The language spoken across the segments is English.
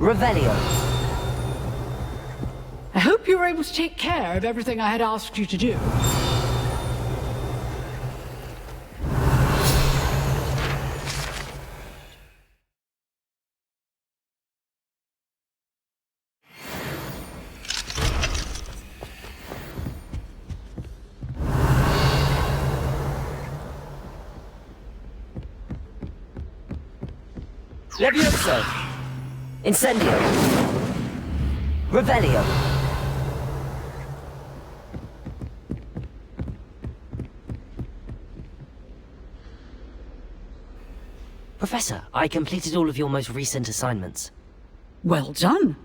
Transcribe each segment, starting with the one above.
Revelio. I hope you were able to take care of everything I had asked you to do. Levioso. Incendio. Revelio. Professor, I completed all of your most recent assignments. Well done.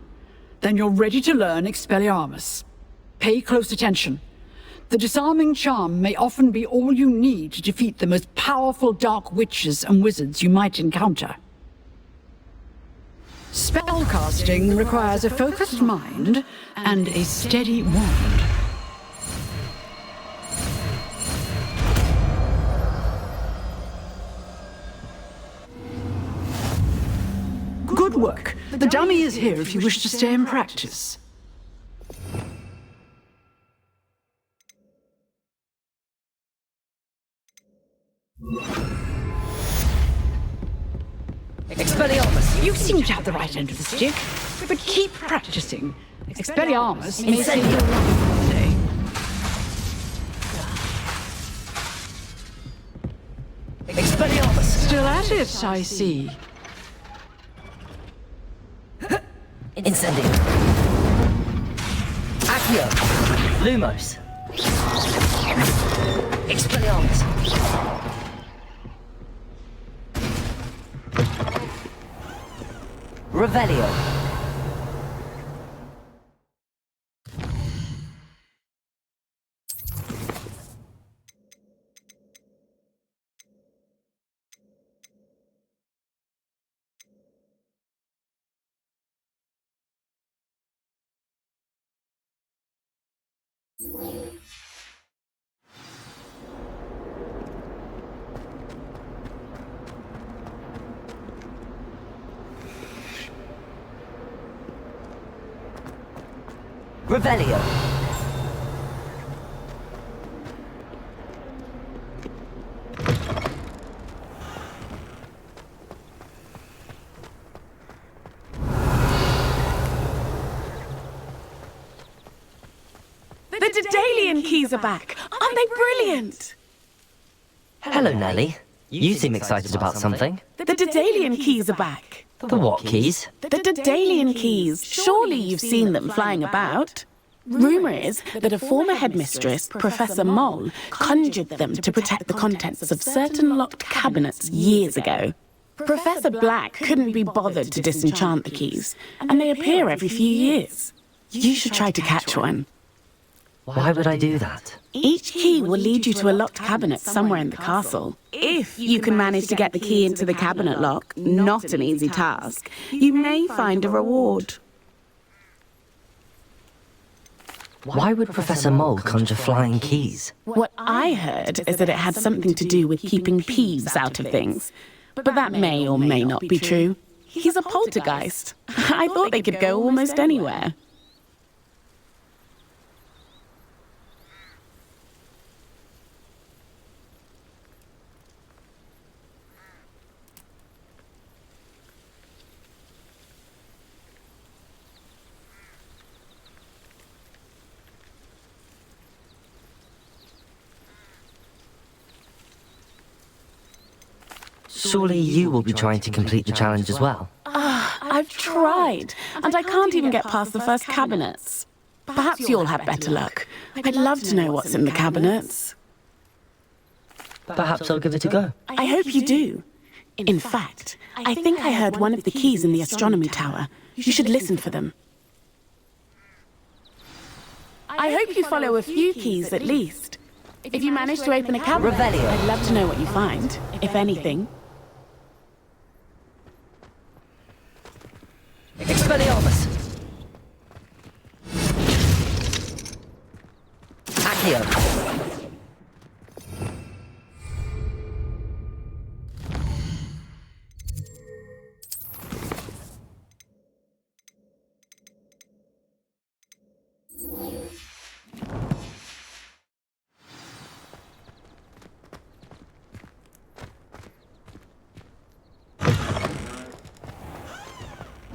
Then you're ready to learn Expelliarmus. Pay close attention. The disarming charm may often be all you need to defeat the most powerful dark witches and wizards you might encounter. Spellcasting requires a focused mind and a steady wand. Good work. The dummy is here if you wish to stay in practice. Expelliarmus! You seem to have the right end of the stick, but keep practicing. Expelliarmus may save your life one day. Expelliarmus! Still at it, I see. Incendio. Accio. Lumos. Expelliarmus. Revelio. Revelio. The Daedalian keys are back! Aren't they brilliant? Hello, Nelly. You seem excited about something. The Daedalian keys are back! The what keys? The Daedalian keys. Surely you've seen them flying about. Rumour is that a former headmistress, Professor Moll, conjured them to protect the contents of certain locked cabinets years ago. Professor Black couldn't be bothered to disenchant the keys, and they appear every few years. You should try to catch one. Why would I do that? Each key will lead you to a locked cabinet somewhere in the castle. If you can manage to get the key into the cabinet lock, not an easy task, you may find a reward. Why would Professor Mole conjure flying keys? What I heard is that it had something to do with keeping Peeves out of things. But that may or may not be true. He's a poltergeist. I thought they could go almost anywhere. Surely you will be trying to complete the challenge as well. I've tried, and I can't even get past the first cabinets. Perhaps you'll have better luck. I'd love to know what's in the cabinets. Perhaps I'll give it a go. I hope you do. In fact, I think I heard one of the keys in the astronomy tower. You should listen for them. I hope you follow a few keys at least. If you manage to open a cabinet, Revelio. I'd love to know what you find, if anything. Expelliarmus! Accio!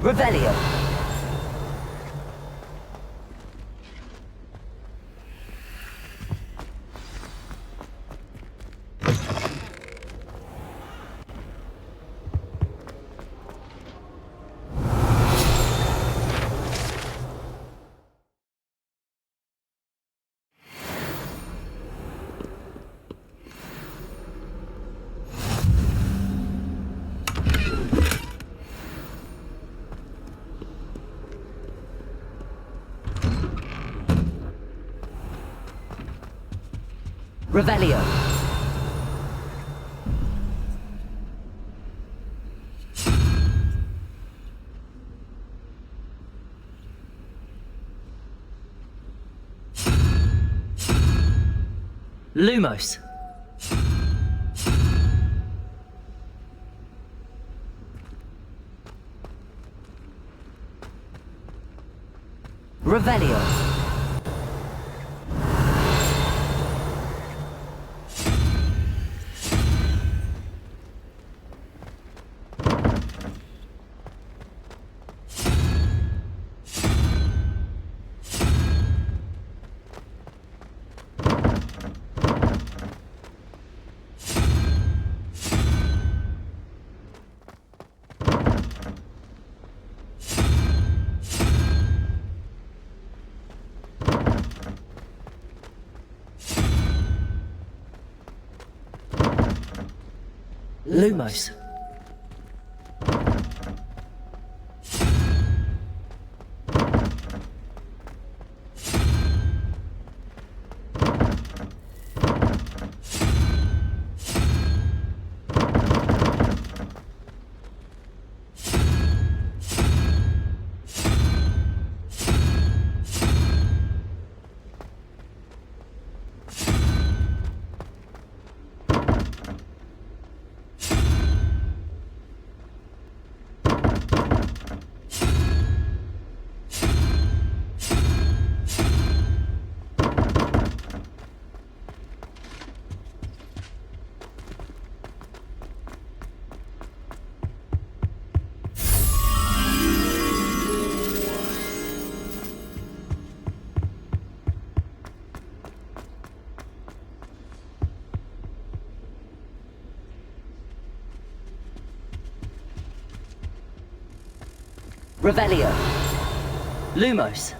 Revelio. Revelio. Lumos. Revelio. Lumos. Revelio. Lumos.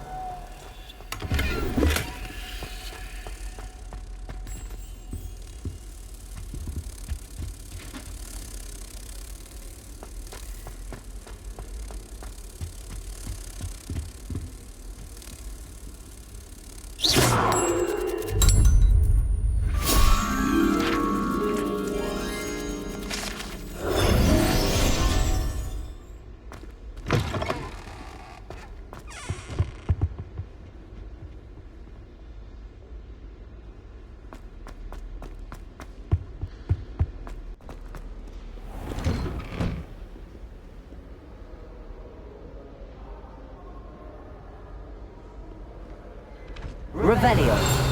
Revelio.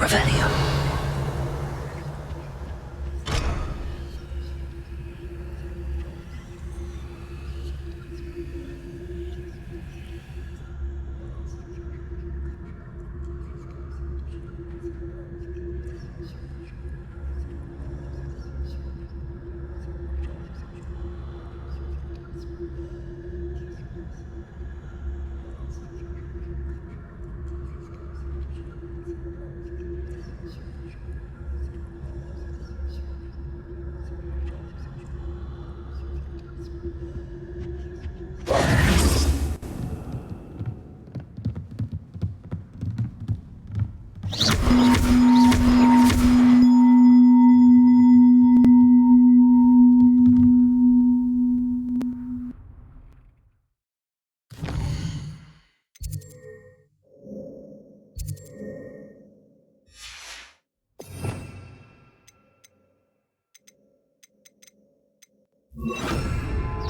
Revelio.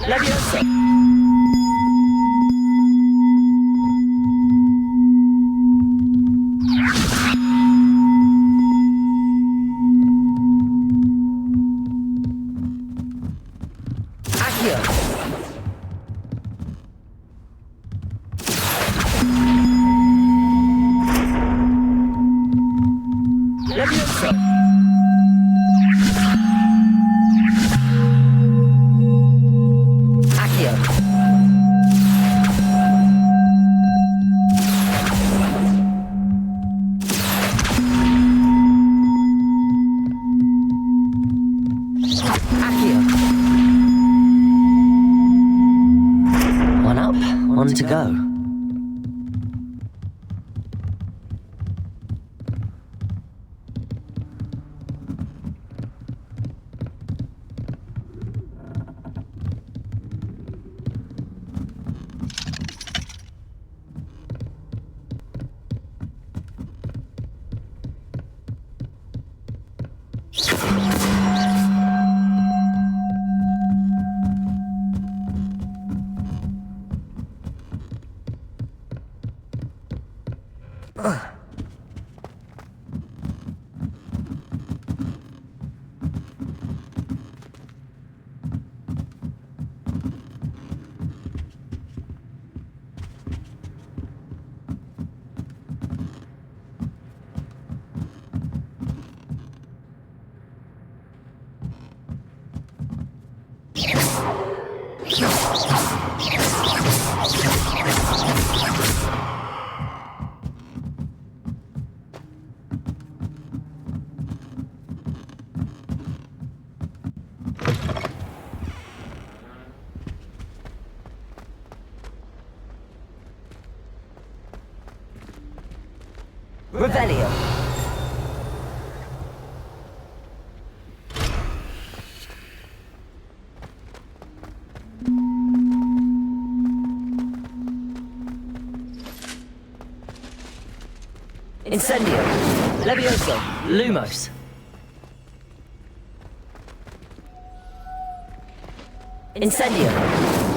Leviosa! Accio! Leviosa! Accio! Accio! One up, one to go. Revelio! Incendio! Levioso! Lumos! Incendio!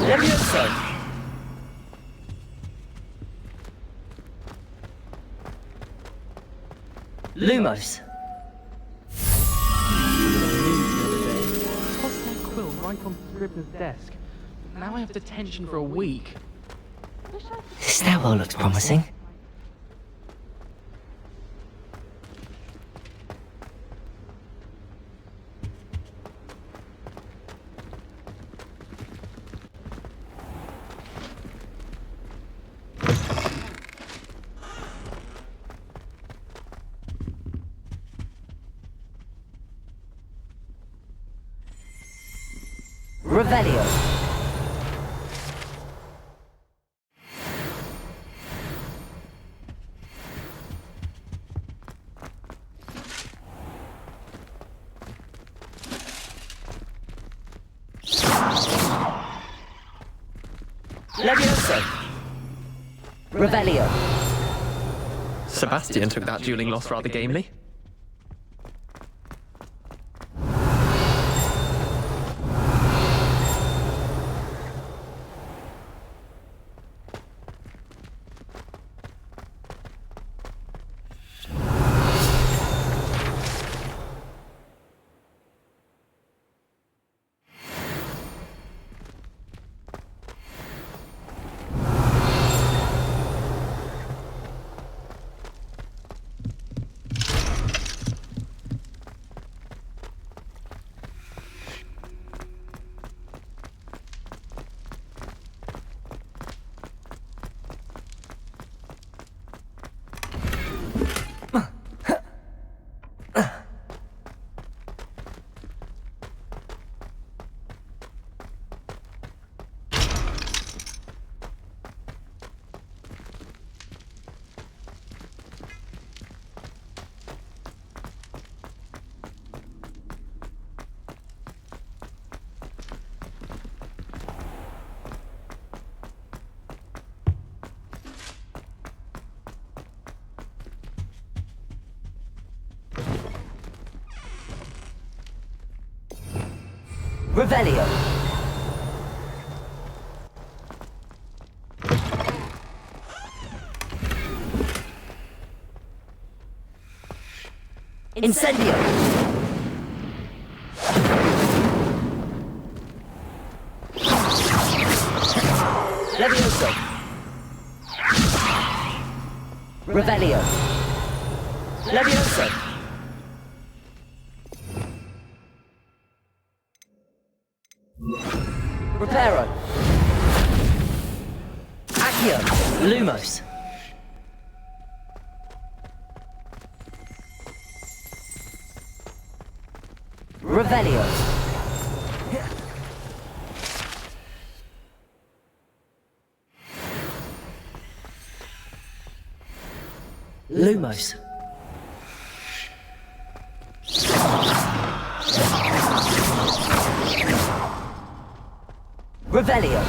Levioso! Lumos! Tossed my quill right on Scribner's desk. Now I have detention for a week. This stairwell looks promising. Revelio! Levioso! Revelio! Sebastian took that dueling loss rather gamely. Revelio! Incendio! Levioso! Revelio! Levioso! Reparo! Accio! Lumos! Revelio! Lumos! Revelio!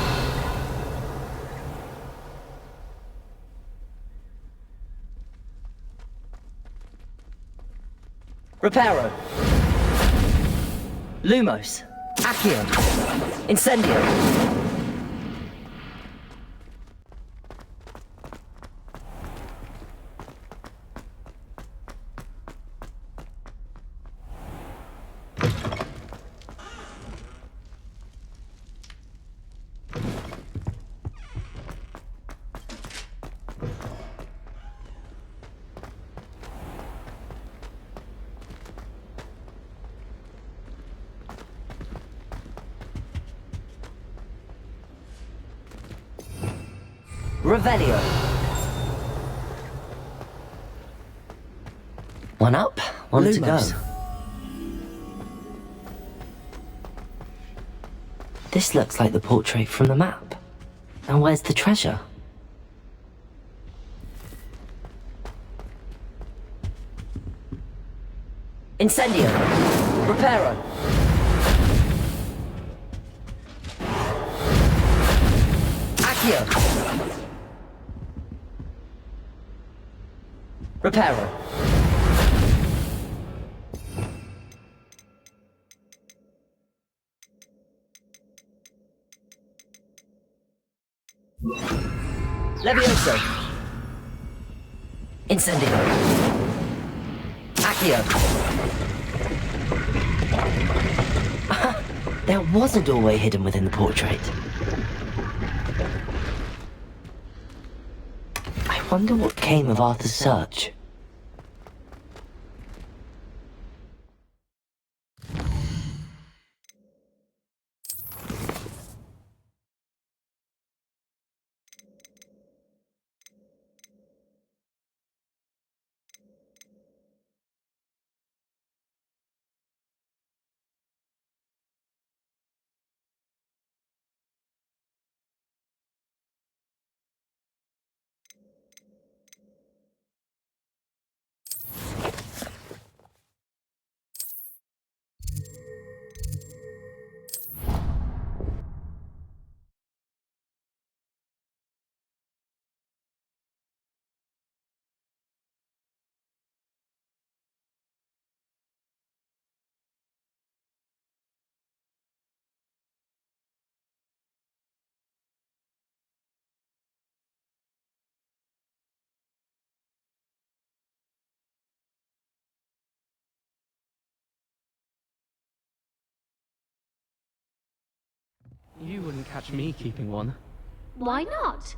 Reparo! Lumos! Accio! Incendio! Revelio. One up, one to go. This looks like the portrait from the map. Now where's the treasure? Incendio. Reparo. Accio. Reparo. Levioso. Incendio. Accio. There was a doorway hidden within the portrait. I wonder what came of Arthur's search. You wouldn't catch me keeping one. Why not?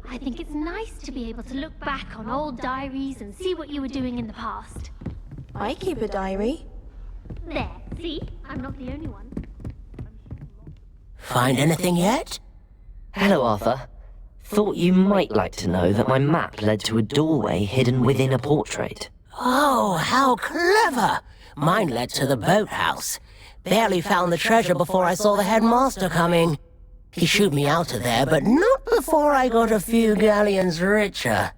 I think it's nice to be able to look back on old diaries and see what you were doing in the past. I keep a diary. There, see? I'm not the only one. Find anything yet? Hello, Arthur. Thought you might like to know that my map led to a doorway hidden within a portrait. Oh, how clever! Mine led to the boathouse. Barely found the treasure before I saw the headmaster coming. He shooed me out of there, but not before I got a few galleons richer.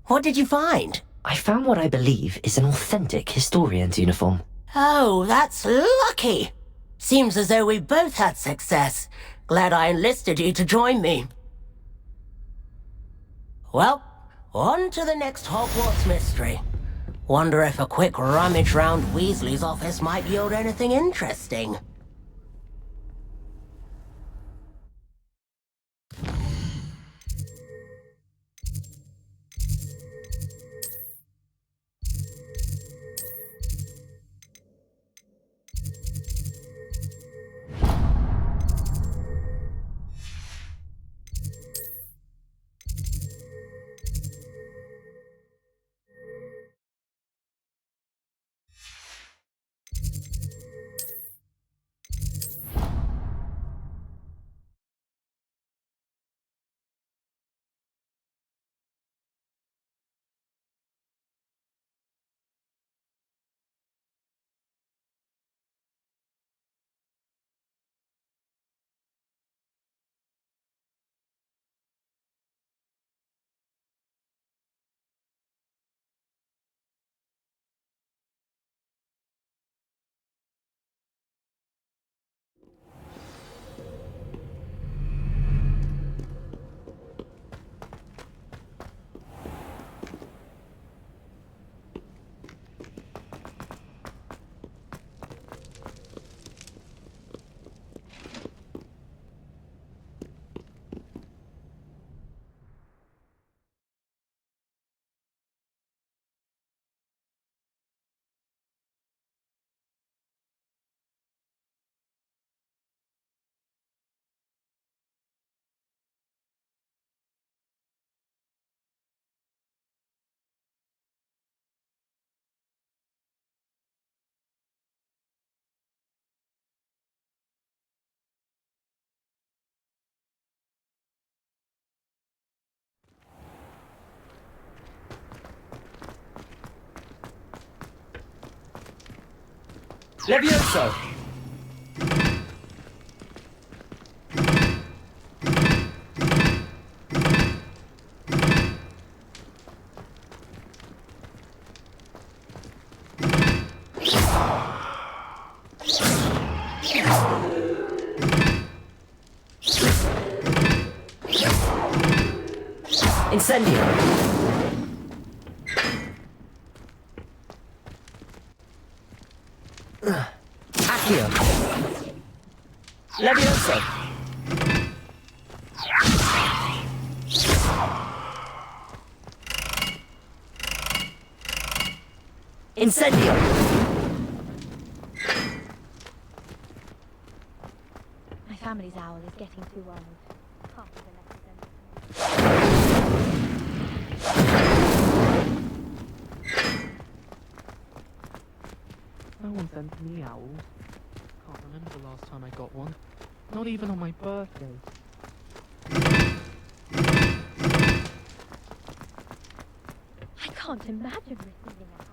What did you find? I found what I believe is an authentic historian's uniform. Oh, that's lucky. Seems as though we both had success. Glad I enlisted you to join me. Well, on to the next Hogwarts mystery. Wonder if a quick rummage round Weasley's office might yield anything interesting. Levioso! Incendio! Accio! Levioso! Incendio! My family's owl is getting too old. Half of the letters end. No one sends me owls. Can't remember the last time I got one. Not even on my birthday. I can't imagine receiving a owl.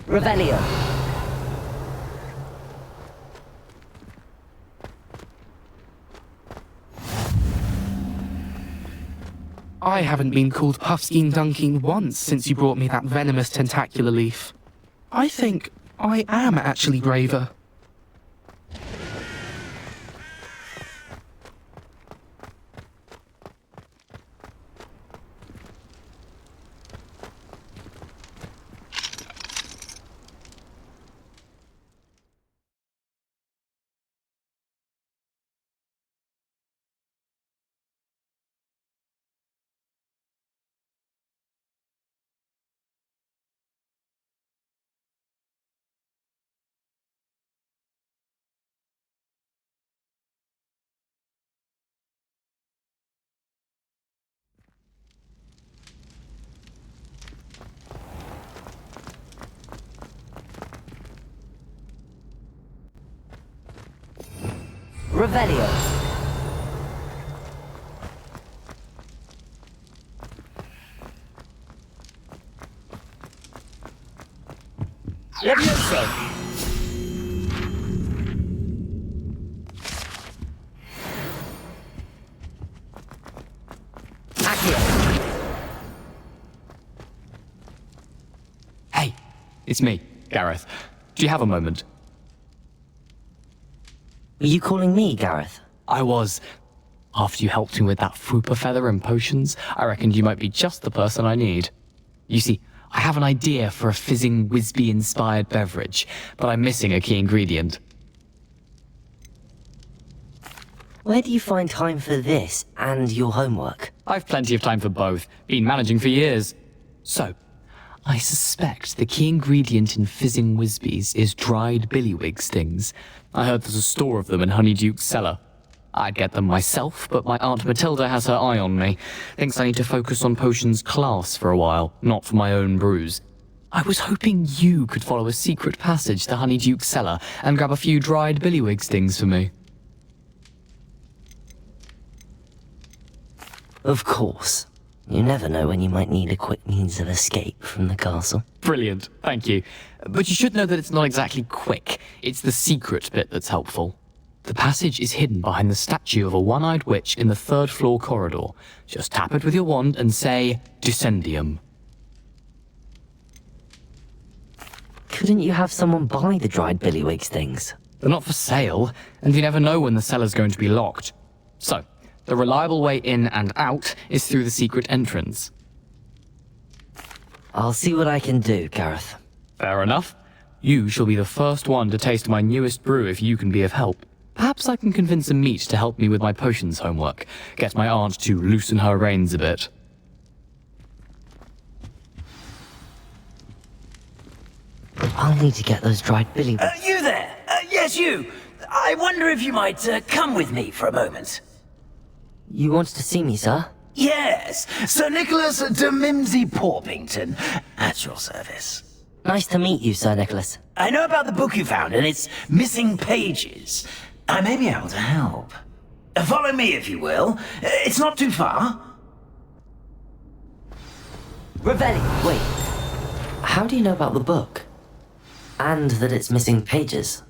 Revelio! I haven't been called Puffskein Dunking once since you brought me that venomous tentacular leaf. I think I am actually braver. Revelio! Levioso! Accio! Hey, it's me, Gareth. Do you have a moment? Were you calling me, Gareth? I was. After you helped me with that Fupa feather and potions, I reckoned you might be just the person I need. You see, I have an idea for a fizzing Wisby-inspired beverage, but I'm missing a key ingredient. Where do you find time for this and your homework? I've plenty of time for both. Been managing for years. So, I suspect the key ingredient in fizzing Wisbies is dried billywig stings. I heard there's a store of them in Honeyduke's cellar. I'd get them myself, but my Aunt Matilda has her eye on me. Thinks I need to focus on potions class for a while, not for my own brews. I was hoping you could follow a secret passage to Honeyduke's cellar and grab a few dried billywig stings for me. Of course. You never know when you might need a quick means of escape from the castle. Brilliant, thank you. But you should know that it's not exactly quick. It's the secret bit that's helpful. The passage is hidden behind the statue of a one-eyed witch in the third-floor corridor. Just tap it with your wand and say, Descendium. Couldn't you have someone buy the dried billywig things? They're not for sale, and you never know when the cellar's going to be locked. So, the reliable way in and out is through the secret entrance. I'll see what I can do, Gareth. Fair enough. You shall be the first one to taste my newest brew if you can be of help. Perhaps I can convince a meat to help me with my potions homework. Get my aunt to loosen her reins a bit. I'll need to get those dried billywig. You there! Yes, you! I wonder if you might come with me for a moment. You wanted to see me, sir? Yes, Sir Nicholas de Mimsy Porpington, at your service. Nice to meet you, Sir Nicholas. I know about the book you found and its missing pages. I may be able to help. Follow me, if you will. It's not too far. Revelio, wait. How do you know about the book? And that it's missing pages?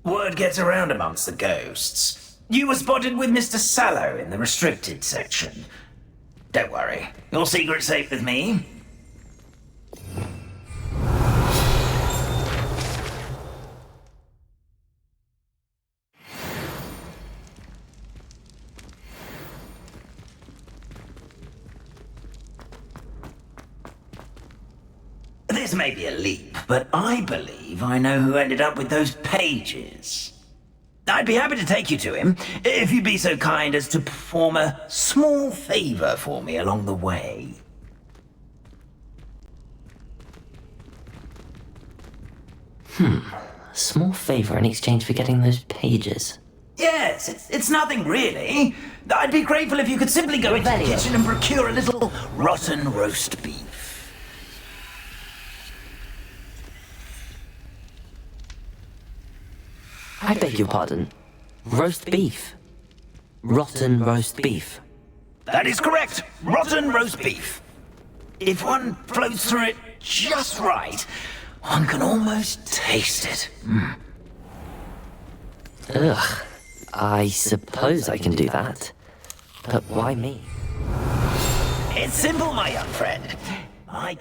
Word gets around amongst the ghosts. You were spotted with Mr. Sallow in the restricted section. Don't worry, your secret's safe with me. This may be a leap, but I believe I know who ended up with those pages. I'd be happy to take you to him, if you'd be so kind as to perform a small favor for me along the way. A small favor in exchange for getting those pages. Yes, it's nothing really. I'd be grateful if you could simply go into the Revelio. kitchen and procure a little rotten roast beef. I beg your pardon. Roast beef. Rotten roast beef. That is correct. Rotten roast beef. If one floats through it just right, one can almost taste it. Ugh. I suppose I can do that. But why me? It's simple, my young friend. I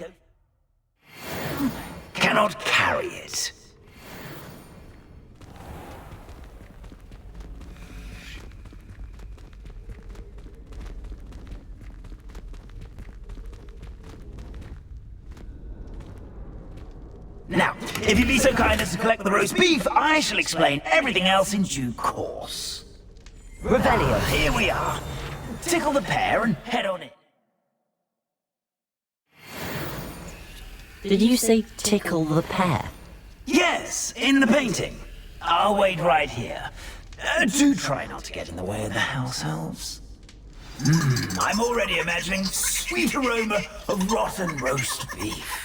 cannot carry it. Now, if you'd be so kind as to collect the roast beef, I shall explain everything else in due course. Revelio. Here we are. Tickle the pear and head on in. Did you say tickle the pear? Yes, in the painting. I'll wait right here. Do try not to get in the way of the house elves. I'm already imagining sweet aroma of rotten roast beef.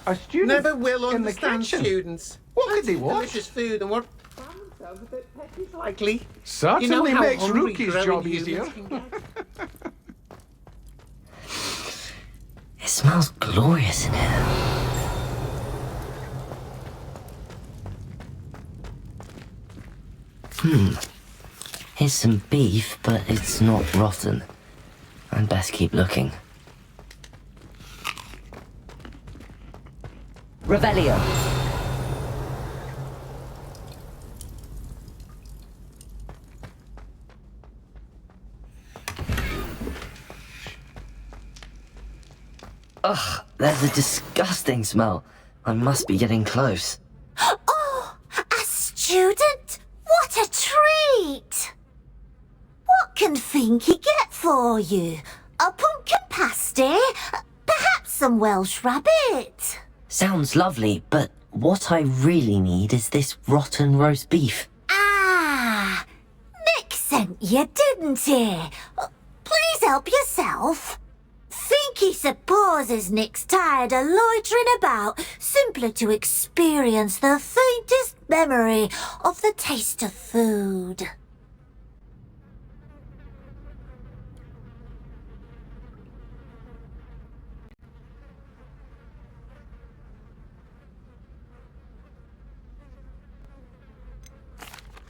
A student Never will in the understand kitchen. students. What could they want? Delicious food and what found themselves a bit peckish likely. Certainly You know how makes hungry Rookie's growing job humans easier. can get? It smells glorious in here. Here's some beef, but it's not rotten. I'd best keep looking. Revelio. Ugh, there's a disgusting smell. I must be getting close. Oh, a student? What a treat! What can Finky get for you? A pumpkin pasty? Perhaps some Welsh rabbit? Sounds lovely, but what I really need is this rotten roast beef. Ah, Nick sent you, didn't he? Please help yourself. Finky supposes Nick's tired of loitering about simply to experience the faintest memory of the taste of food.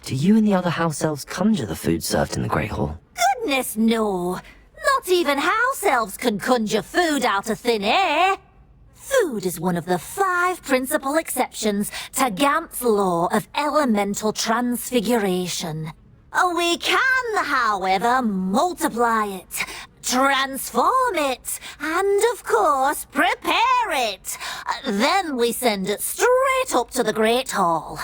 Do you and the other house elves conjure the food served in the Great Hall? Goodness no! Not even house elves can conjure food out of thin air. Food is one of the 5 principal exceptions to Gant's law of elemental transfiguration. We can, however, multiply it, transform it, and of course, prepare it. Then we send it straight up to the Great Hall.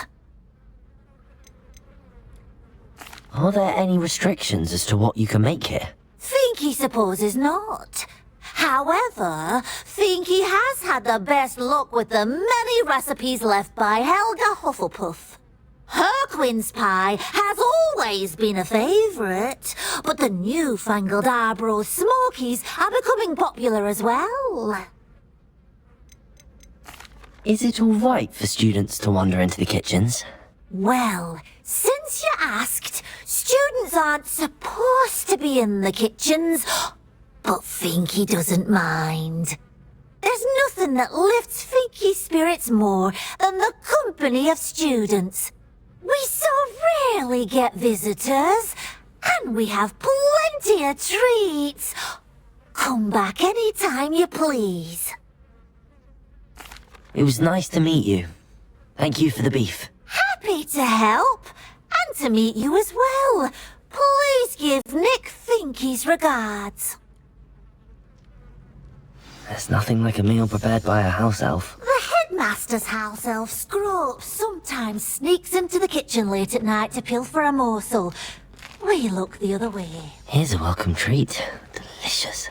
Are there any restrictions as to what you can make here? Finky supposes not. However, Finky has had the best luck with the many recipes left by Helga Hufflepuff. Her quince pie has always been a favourite, but the newfangled Arbroath Smokies are becoming popular as well. Is it all right for students to wander into the kitchens? Well, since you asked, students aren't supposed to be in the kitchens, but Finky doesn't mind. There's nothing that lifts Finky's spirits more than the company of students. We so rarely get visitors, and we have plenty of treats. Come back any time you please. It was nice to meet you. Thank you for the beef. Happy to help, and to meet you as well. Please give Nick Finky's regards. There's nothing like a meal prepared by a house elf. The headmaster's house elf, Scrope, sometimes sneaks into the kitchen late at night to pilfer a morsel. We look the other way. Here's a welcome treat. Delicious.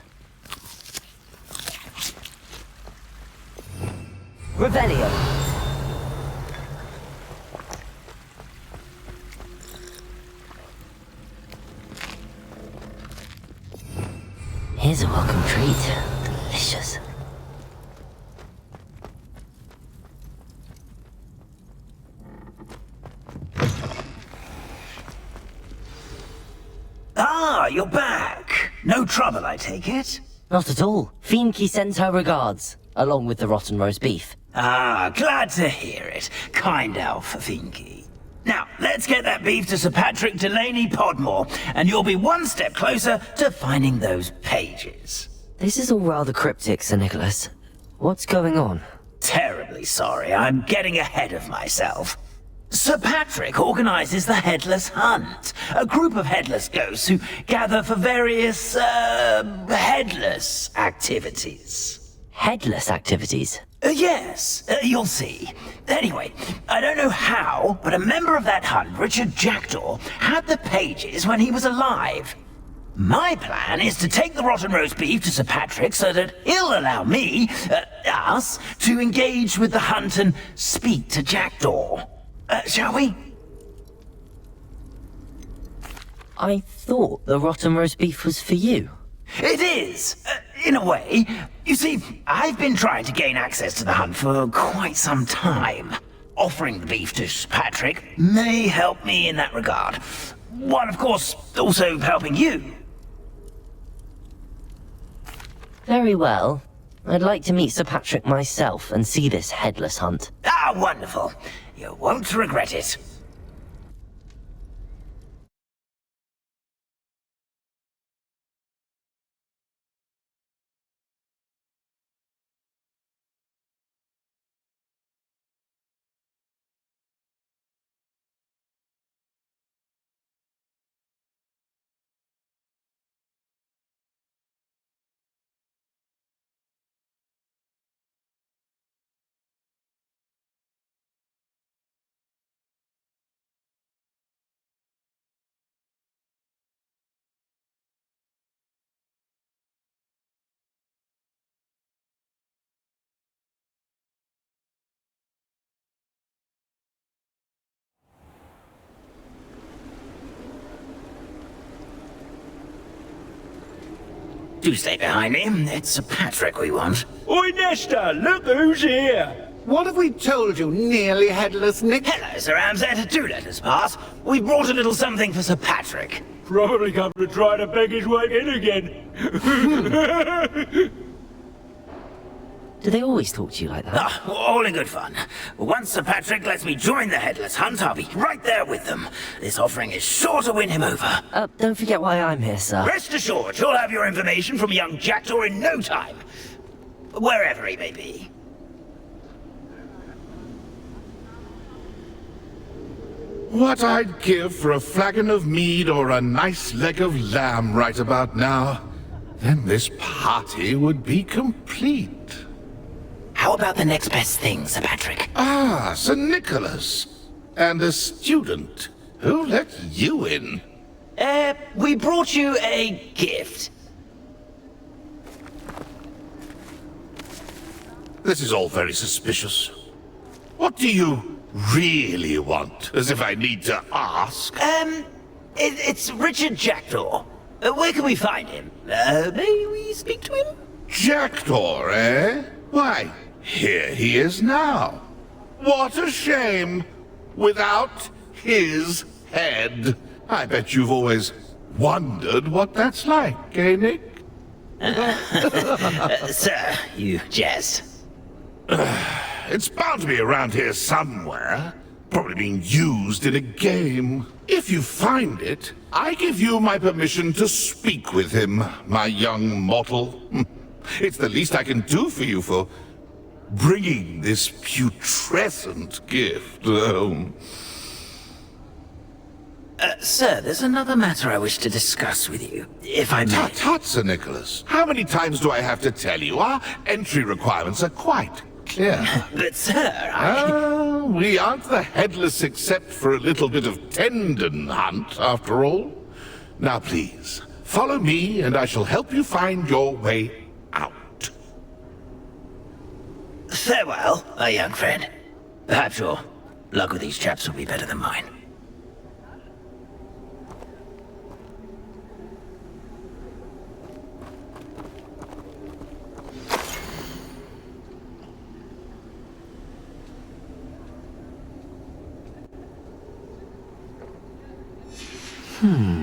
Revelio. Here's a welcome treat. Delicious. Ah, you're back. No trouble, I take it? Not at all. Finky sends her regards, along with the rotten roast beef. Ah, glad to hear it. Kind elf, Finky. Now, let's get that beef to Sir Patrick Delaney Podmore, and you'll be one step closer to finding those pages. This is all rather cryptic, Sir Nicholas. What's going on? Terribly sorry, I'm getting ahead of myself. Sir Patrick organizes the Headless Hunt, a group of headless ghosts who gather for various, headless activities. Headless activities? Yes, you'll see. Anyway, I don't know how, but a member of that hunt, Richard Jackdaw, had the pages when he was alive. My plan is to take the rotten roast beef to Sir Patrick so that he'll allow me, us, to engage with the hunt and speak to Jackdaw. Shall we? I thought the rotten roast beef was for you. It is, in a way. You see, I've been trying to gain access to the hunt for quite some time. Offering the beef to Sir Patrick may help me in that regard. While, of course, also helping you. Very well. I'd like to meet Sir Patrick myself and see this headless hunt. Ah, wonderful. You won't regret it. Do stay behind me. It's Sir Patrick we want. Oi, Nesta, look who's here. What have we told you, nearly headless Nick? Hello, Sir Amzette. Do let us pass. We brought a little something for Sir Patrick. Probably come to try to beg his way in again. Do they always talk to you like that? Ah, all in good fun. Once Sir Patrick lets me join the Headless Hunt, I'll be right there with them. This offering is sure to win him over. Don't forget why I'm here, sir. Rest assured, you'll have your information from young Jackdaw in no time. Wherever he may be. What I'd give for a flagon of mead or a nice leg of lamb right about now. Then this party would be complete. How about the next best thing, Sir Patrick? Ah, Sir Nicholas. And a student. Who let you in? We brought you a gift. This is all very suspicious. What do you really want? As if I need to ask. It's Richard Jackdaw. Where can we find him? May we speak to him? Jackdaw, eh? Why, here he is now. What a shame! Without his head. I bet you've always wondered what that's like, eh, Nick? Sir, you jest. It's bound to be around here somewhere. Probably being used in a game. If you find it, I give you my permission to speak with him, my young mortal. It's the least I can do for you for bringing this putrescent gift home. Sir, there's another matter I wish to discuss with you, if I may. Tut, tut, Sir Nicholas. How many times do I have to tell you? Our entry requirements are quite clear. But, sir, we aren't the headless except for a little bit of tendon hunt, after all. Now, please, follow me, and I shall help you find your way out. Farewell, my young friend. Perhaps your luck with these chaps will be better than mine.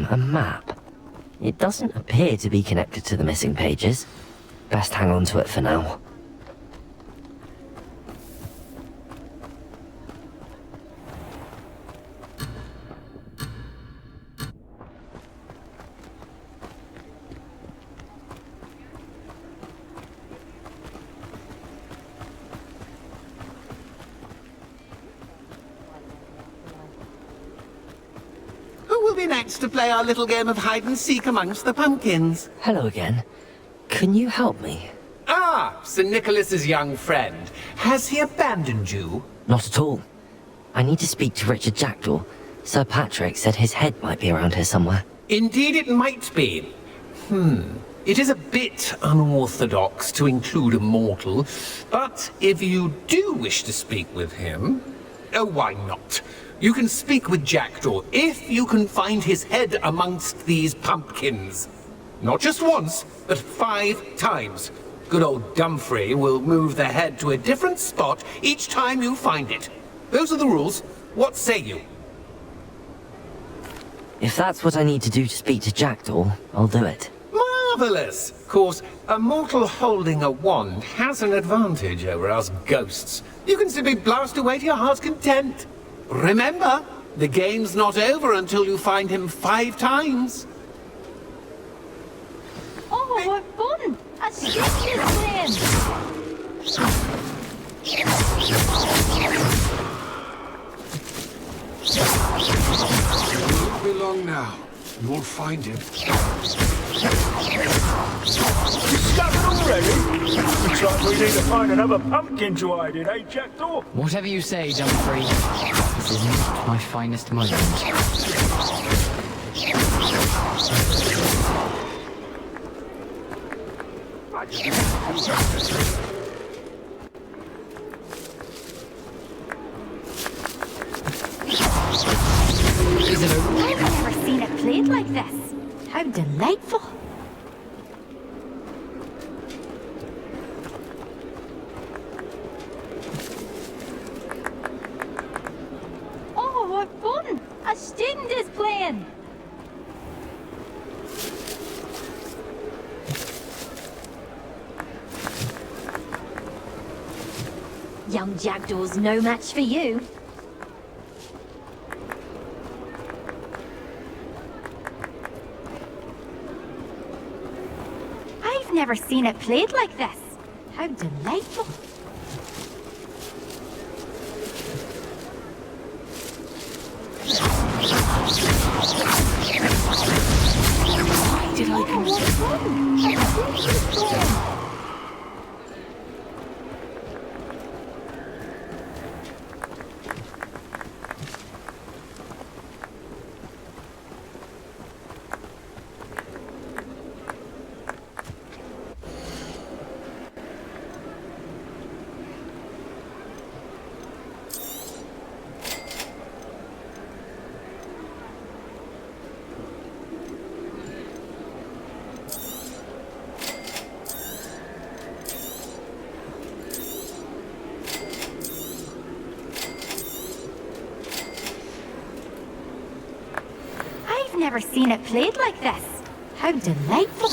A map. It doesn't appear to be connected to the missing pages. Best hang on to it for now. Next to play our little game of hide-and-seek amongst the pumpkins. Hello again. Can you help me? Ah, Sir Nicholas's young friend. Has he abandoned you? Not at all. I need to speak to Richard Jackdaw. Sir Patrick said his head might be around here somewhere. Indeed it might be. It is a bit unorthodox to include a mortal, but if you do wish to speak with him... Oh, why not? You can speak with Jackdaw if you can find his head amongst these pumpkins. Not just once, but 5 times. Good old Dumfrey will move the head to a different spot each time you find it. Those are the rules. What say you? If that's what I need to do to speak to Jackdaw, I'll do it. Marvelous! Of course, a mortal holding a wand has an advantage over us ghosts. You can simply blast away to your heart's content. Remember, the game's not over until you find him 5 times. Oh, what fun! A stupid plan! It won't be long now. You will find him. You started already? Looks like we need to find another pumpkin to hide in, eh, Jackdaw? Whatever you say, Dumfrey. This is not my finest moment. I've never seen it played like this. How delightful. Oh, what fun! A student is playing. Young Jackdaw's no match for you. I've never seen it played like this. How delightful. Why did I come? never seen it played like this. How delightful.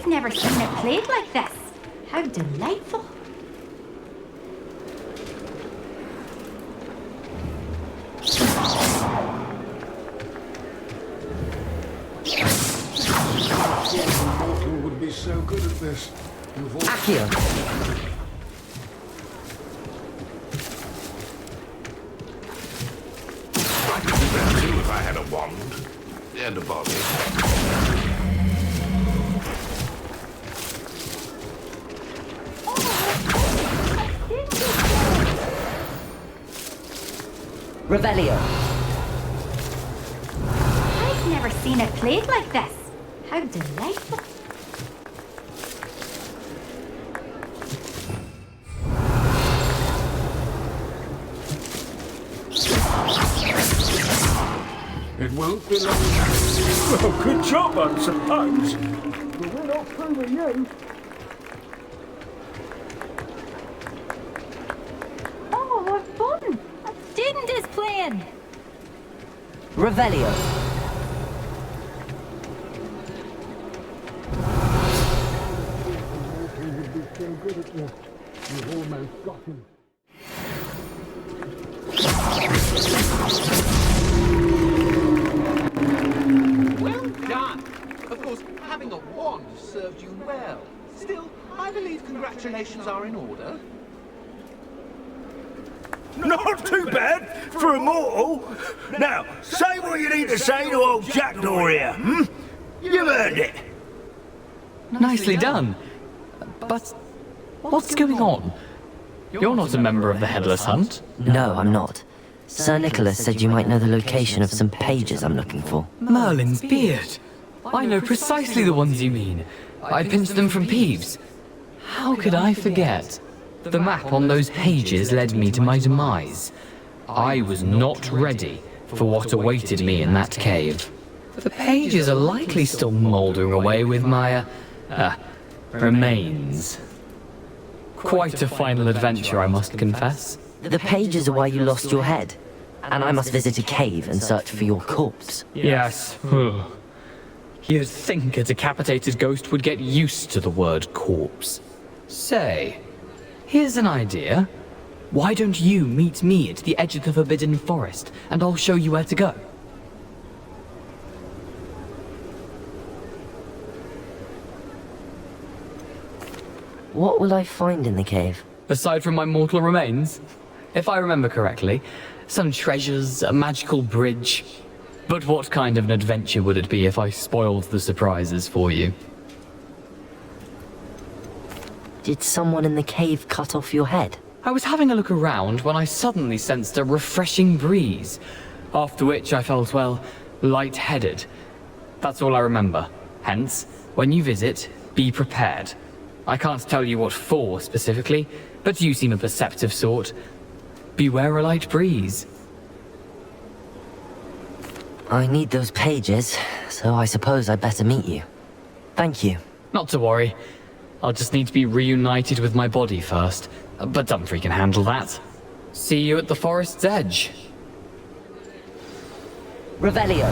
Never seen it played like this. How delightful. Mortal would be so good at this. Accio! I could do that too if I had a wand. And a body. Revelio. I've never seen it played like this. How delightful. It won't be long. Well, good job, I suppose. But we're not through with you. Oh, what fun! A student is playing. Revelio. Mortal would be so good at this. You've almost got him. Well done! Of course, having a wand served you well. Still, I believe congratulations are in order. Not too bad for a mortal. Now, say what you need to say to old Jackdaw here, hmm? You've earned it. Nicely done. But what's going on? You're not a member of the Headless Hunt. No, I'm not. Sir Nicholas said you might know the location of some pages I'm looking for. Merlin's beard. I know precisely the ones you mean. I pinched them from Peeves. How could I forget? The map on those pages led me to my demise. I was not ready for what awaited me in that cave. The pages are likely still mouldering away with my, remains. Quite a final adventure, I must confess. The pages are why you lost your head. And I must visit a cave and search for your corpse. Yes. You'd think a decapitated ghost would get used to the word corpse. Say, here's an idea. Why don't you meet me at the edge of the Forbidden Forest, and I'll show you where to go? What will I find in the cave? Aside from my mortal remains? If I remember correctly, some treasures, a magical bridge. But what kind of an adventure would it be if I spoiled the surprises for you? Did someone in the cave cut off your head? I was having a look around when I suddenly sensed a refreshing breeze, after which I felt, well, lightheaded. That's all I remember. Hence, when you visit, be prepared. I can't tell you what for specifically, but you seem a perceptive sort. Beware a light breeze. I need those pages, so I suppose I'd better meet you. Thank you. Not to worry. I'll just need to be reunited with my body first. But Dumfries can handle that. See you at the forest's edge. Revelio.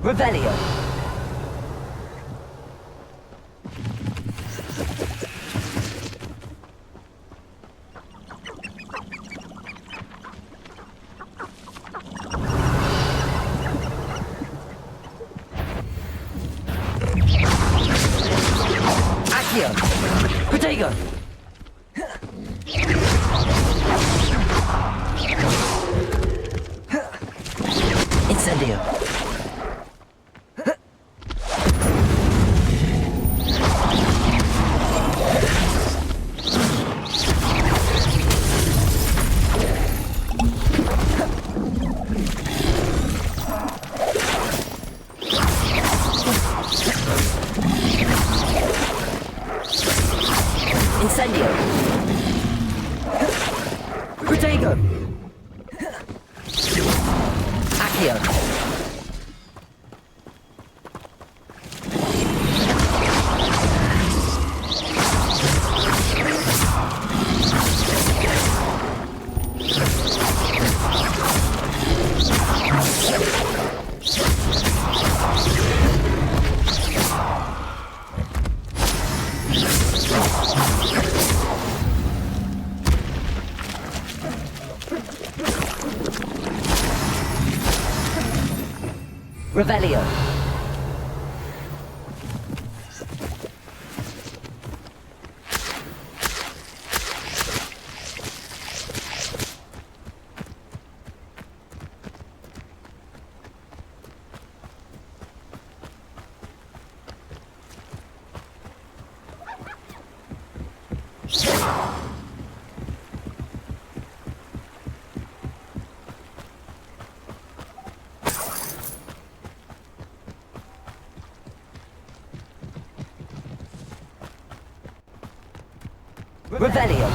Revelio. Accio. Protego. Incendio. Incendio. Protego. Accio. Revelio. Revelio.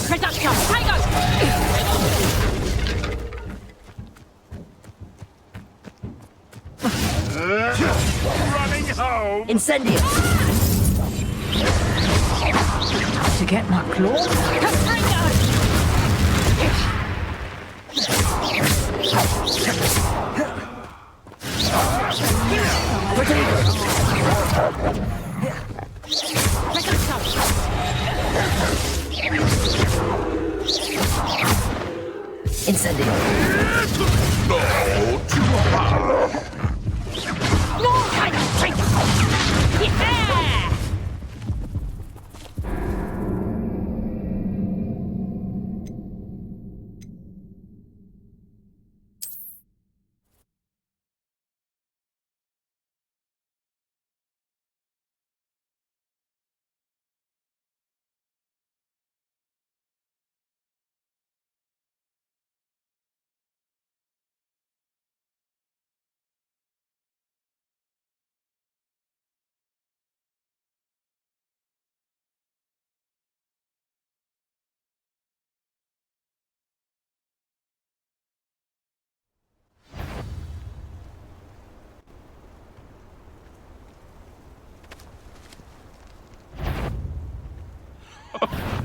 Reduction! Tiger! Running home! Incendio. To get my claw? Incendio. No, too hard.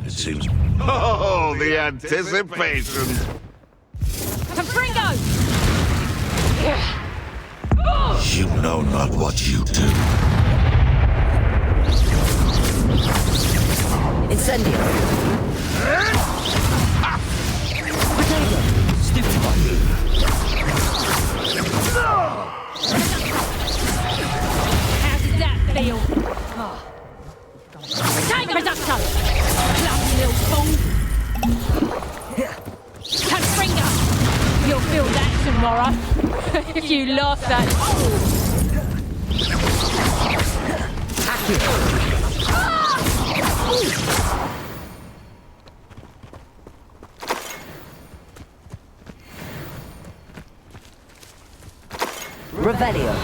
It seems... Oh, the anticipation! Confringo! You know not what you do. Incendio! Stupid one. How does that feel? Take a reducto! Bloody little fool! Confringo! You'll feel that tomorrow. If you lost that... Revelio.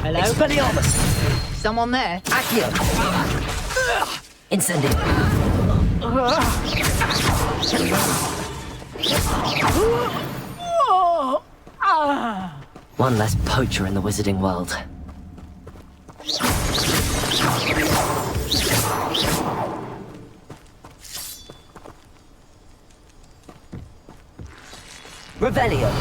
Hello? Expelliarmus! Someone there? Accio! Incendio! One less poacher in the wizarding world. Revelio!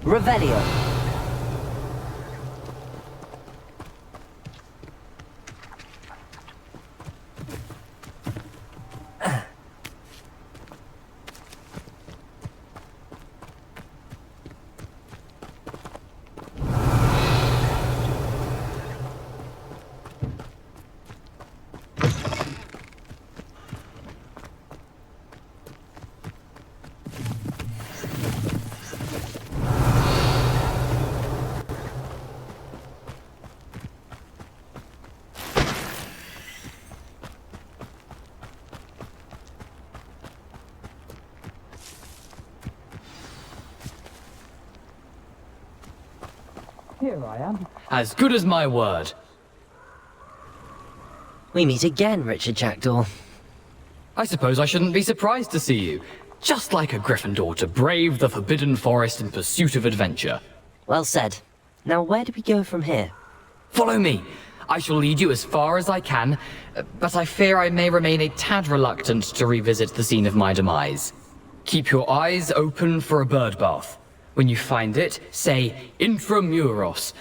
Revelio. Here I am. As good as my word. We meet again, Richard Jackdaw. I suppose I shouldn't be surprised to see you. Just like a Gryffindor to brave the Forbidden Forest in pursuit of adventure. Well said. Now where do we go from here? Follow me. I shall lead you as far as I can, but I fear I may remain a tad reluctant to revisit the scene of my demise. Keep your eyes open for a bird bath. When you find it, say Intramuros.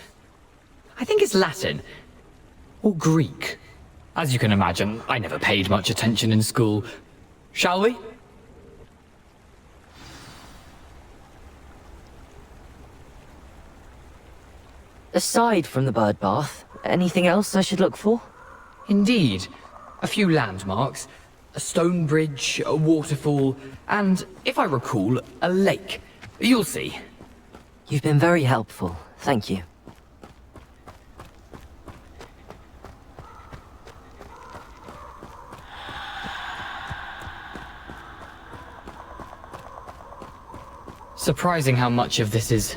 I think it's Latin. Or Greek. As you can imagine, I never paid much attention in school. Shall we? Aside from the bird bath, anything else I should look for? Indeed. A few landmarks. A stone bridge, a waterfall, and, if I recall, a lake. You'll see. You've been very helpful. Thank you. Surprising how much of this is,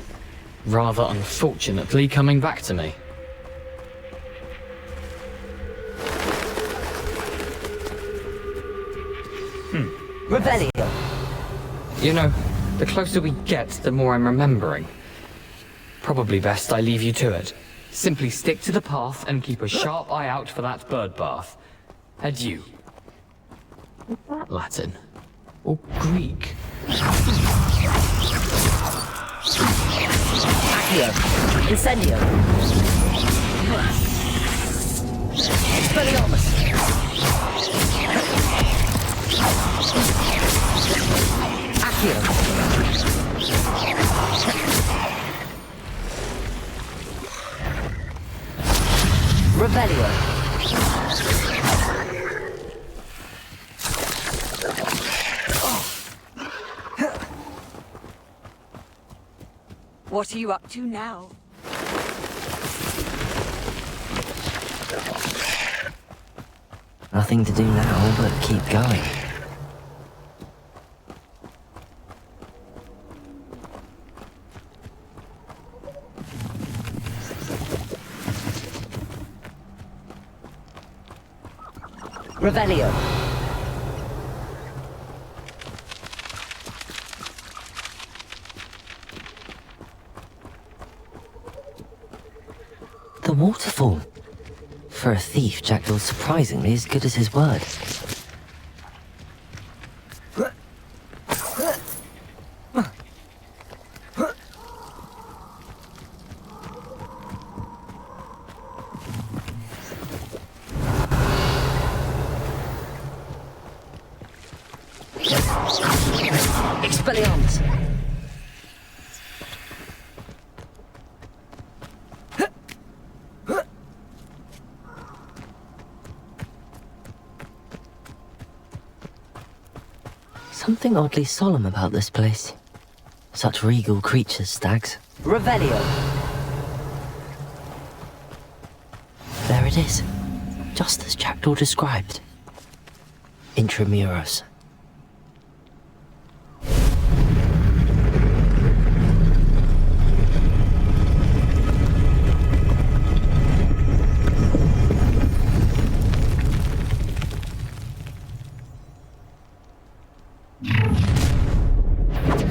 rather unfortunately, coming back to me. Revelio. You know, the closer we get, the more I'm remembering. Probably best I leave you to it. Simply stick to the path and keep a sharp eye out for that bird bath. Adieu. Latin. Or Greek. Accio. Incendio. Expelliarmus. Accio. Revelio. What are you up to now? Nothing to do now but keep going. Revelio. The waterfall. For a thief, Jackdaw's surprisingly as good as his word. Expelliarmus. Something oddly solemn about this place. Such regal creatures, stags. Revelio. There it is. Just as Jackdaw described. Intramuros.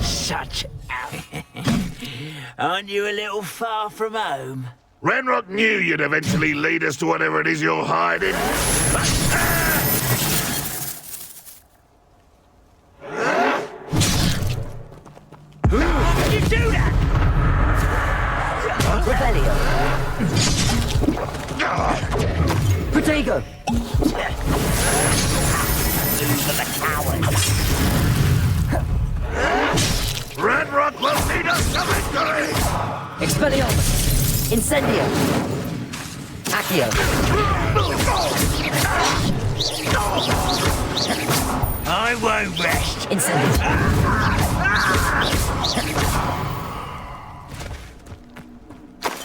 Such Aren't you a little far from home? Ranrock knew you'd eventually lead us to whatever it is you're hiding. How did you do that? Revelio. Protego. For the cowards. Ranrock will lead us to victory! Expelliarmus. Incendio. Accio. I won't rest. Incendio.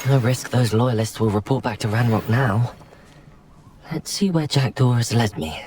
No risk those loyalists will report back to Ranrock now. Let's see where Jackdaw has led me.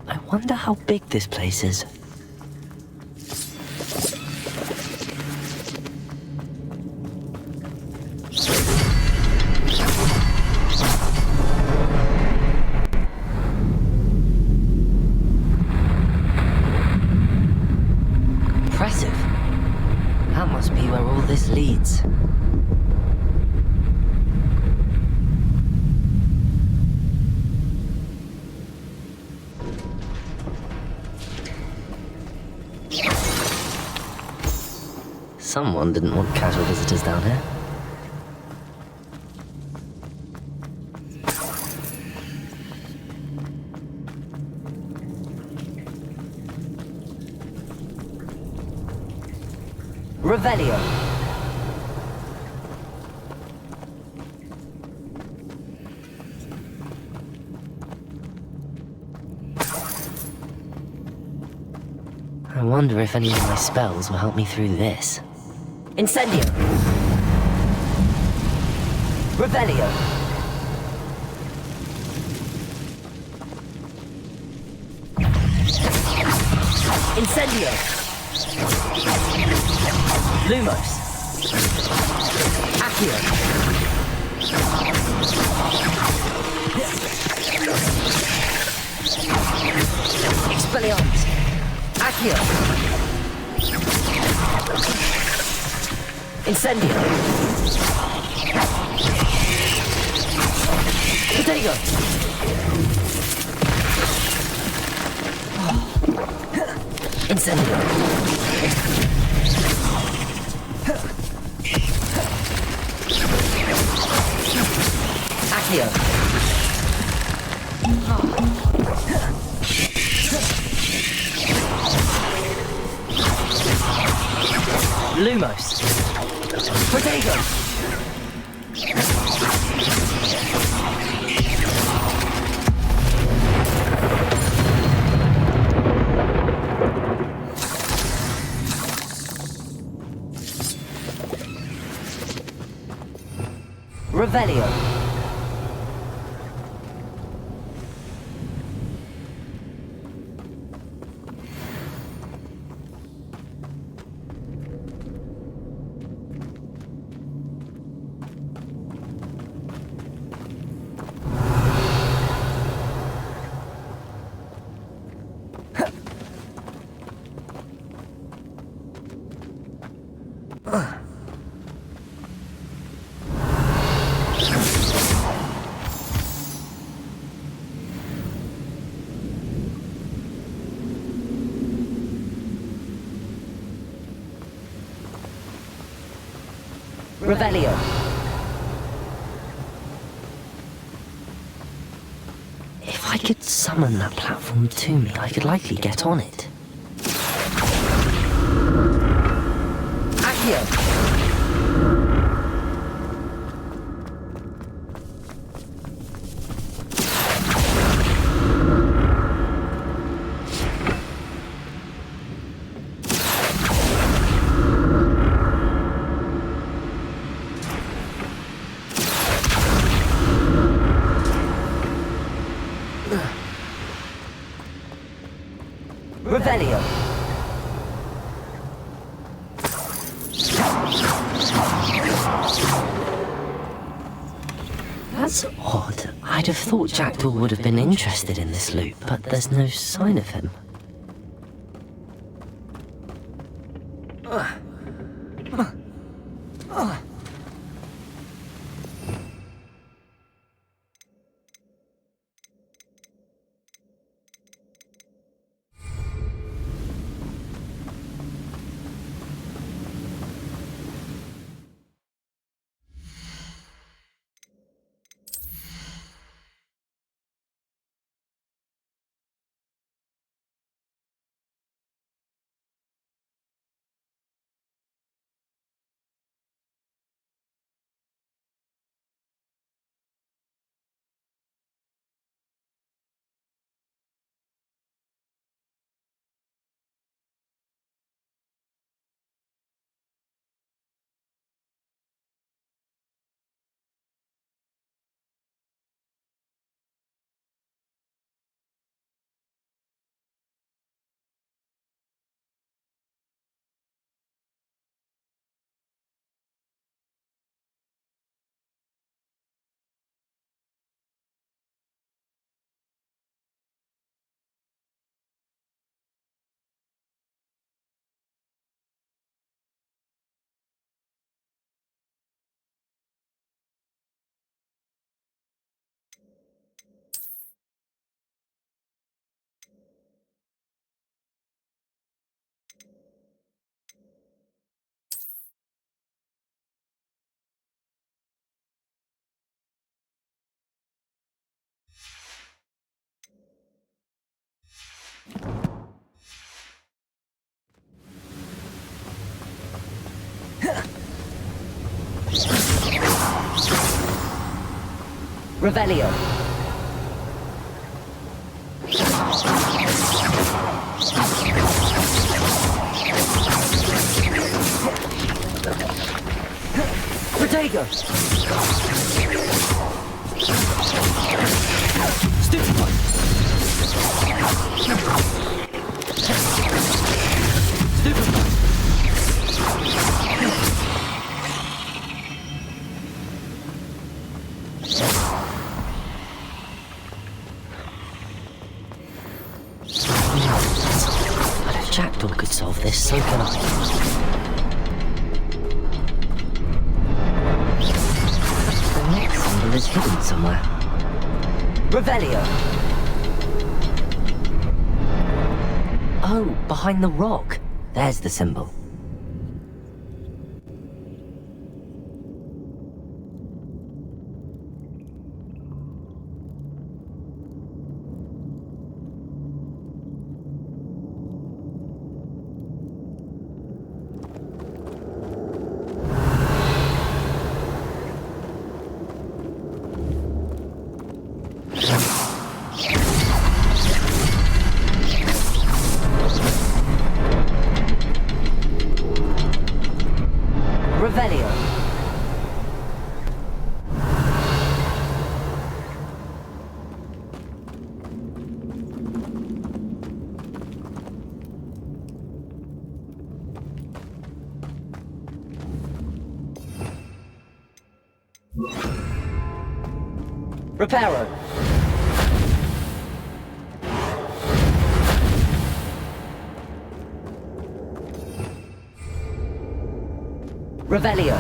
I wonder how big this place is. Impressive. That must be where all this leads. Someone didn't want casual visitors down here. Revelio. I wonder if any of my spells will help me through this. Incendio. Revelio. Incendio. Lumos. Accio. Expelliarmus. Accio. Incendio. Protego. Incendio. Accio. Lumos. Protego. Revelio. Revelio. If I could summon that platform to me, I could likely get on it. Accio. Revelio. That's odd. I'd have thought Jackdaw would have been interested in this loop, but there's no sign of him. Revelio. Protego. Stupefy. But if Jackdaw could solve this, so can I. The next symbol is hidden somewhere. Revelio. Oh, behind the rock. There's the symbol. Revelio. Reparo. Revelio.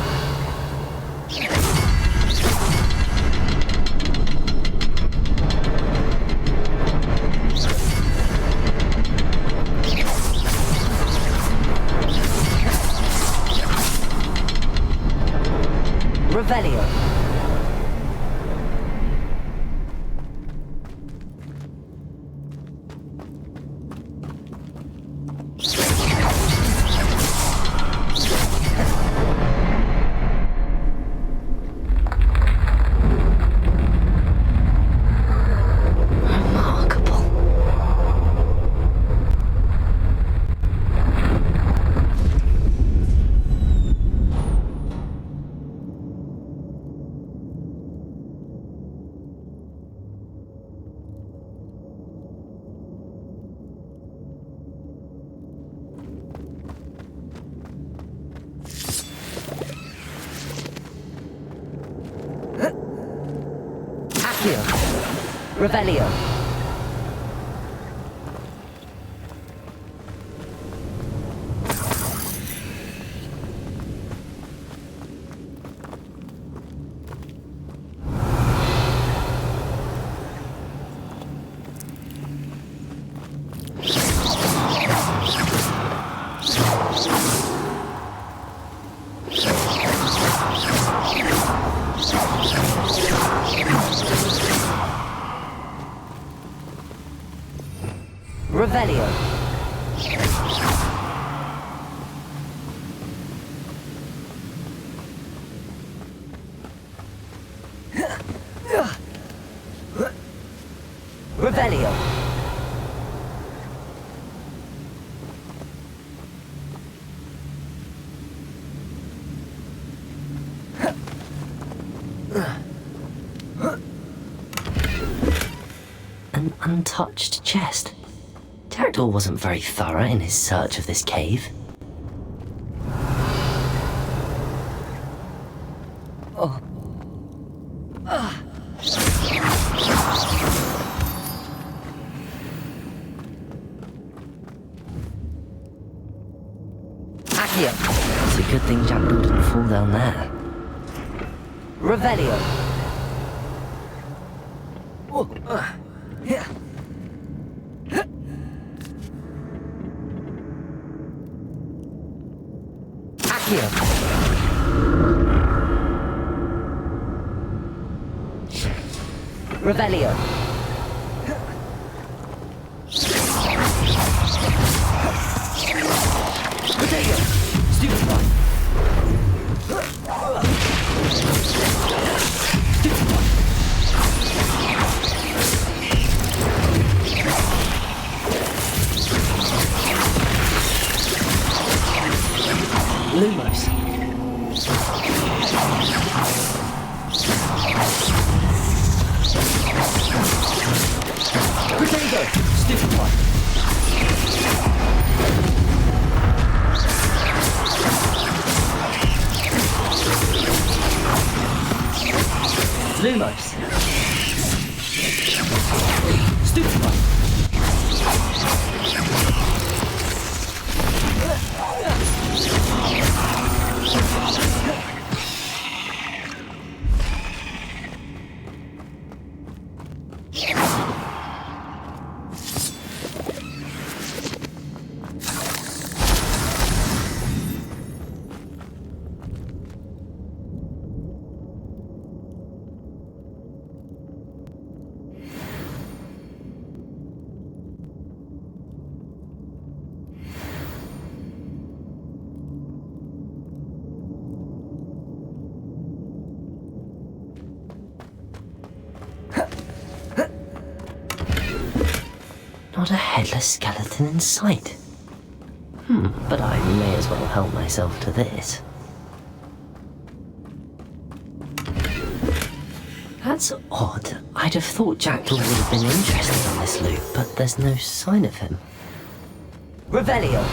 Revelio. Revelio. Revelio. Revelio. An untouched chest. Jackdaw wasn't very thorough in his search of this cave. Oh. Accio. It's a good thing Jackdaw didn't fall down there. Revelio. Yeah. Accio. Revelio. Protego. Stupefy. Potato! Stupid one. Lumos. Stupid one. Not a headless skeleton in sight. But I may as well help myself to this. That's odd. I'd have thought Jackdaw would have been interested in this loot, but there's no sign of him. Revelio!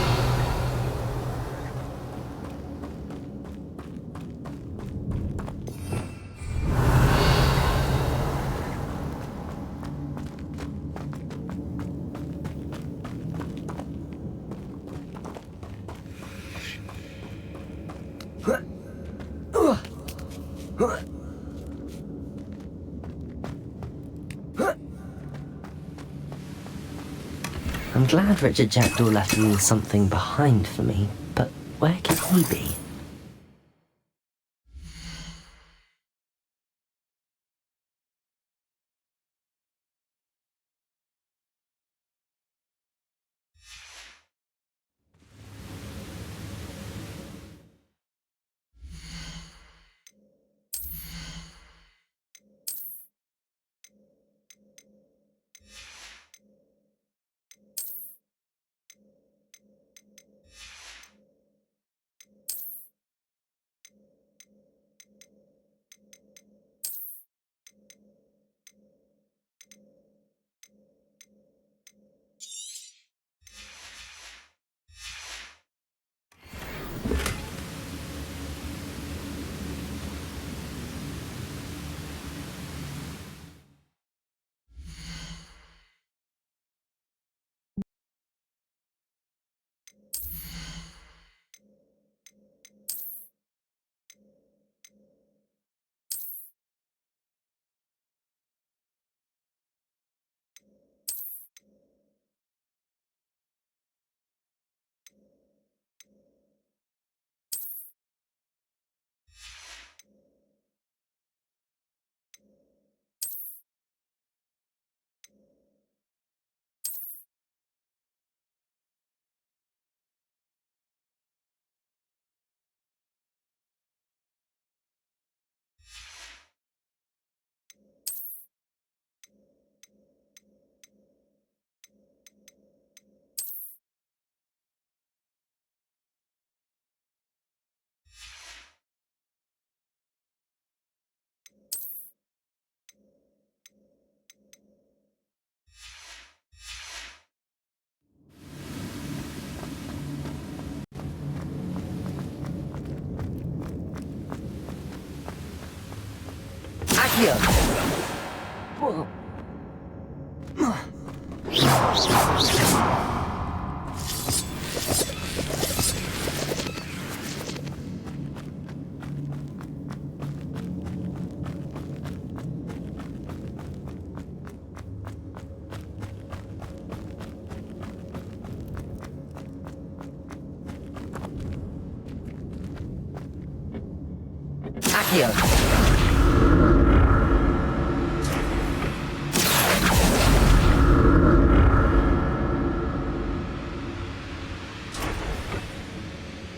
I'm glad Richard Jackdaw left a little something behind for me, but where could he be? Accio! Whoa. Accio!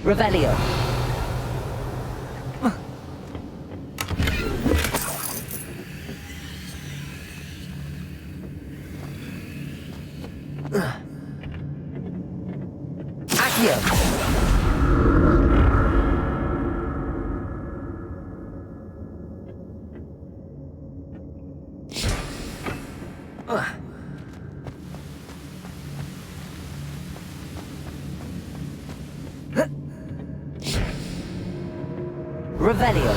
Revelio. Accio. Revelio.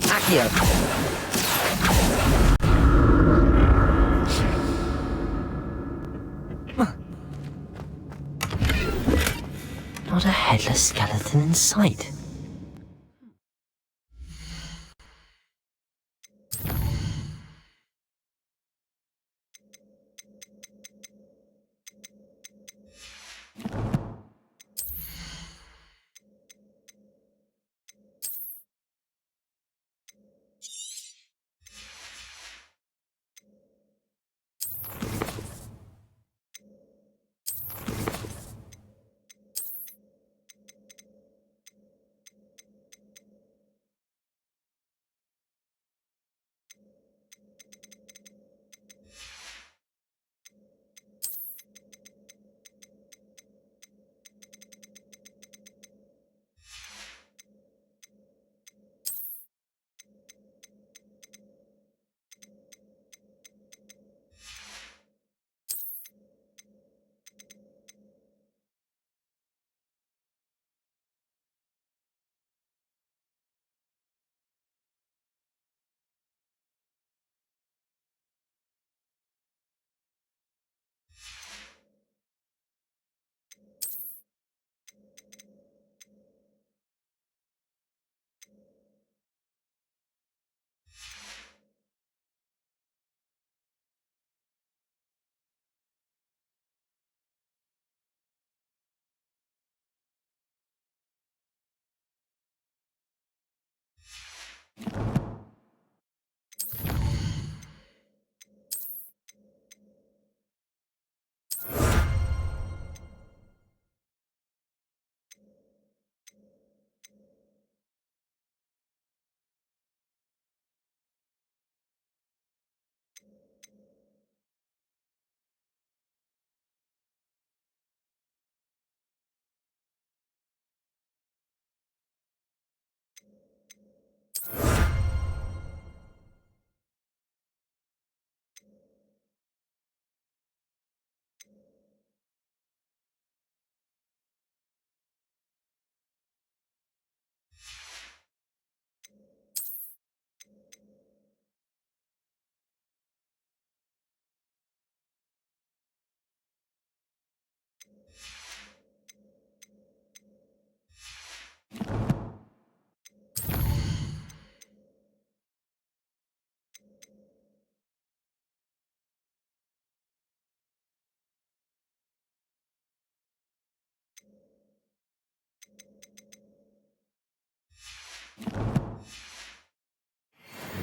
Accio. Not a headless skeleton in sight.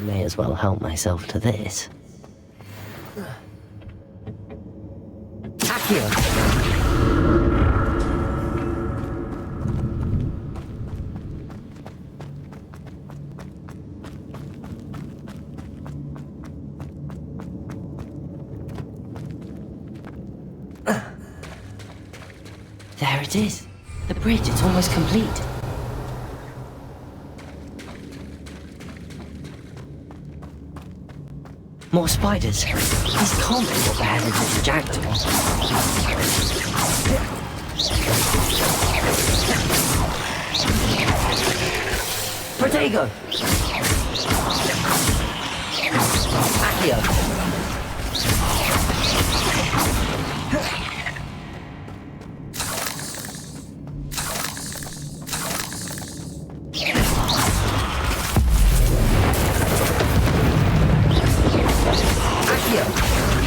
May as well help myself to this. Accio! There it is. The bridge, it's almost complete. More spiders. These can't be what the hell is this jackdaw. Protego! Accio!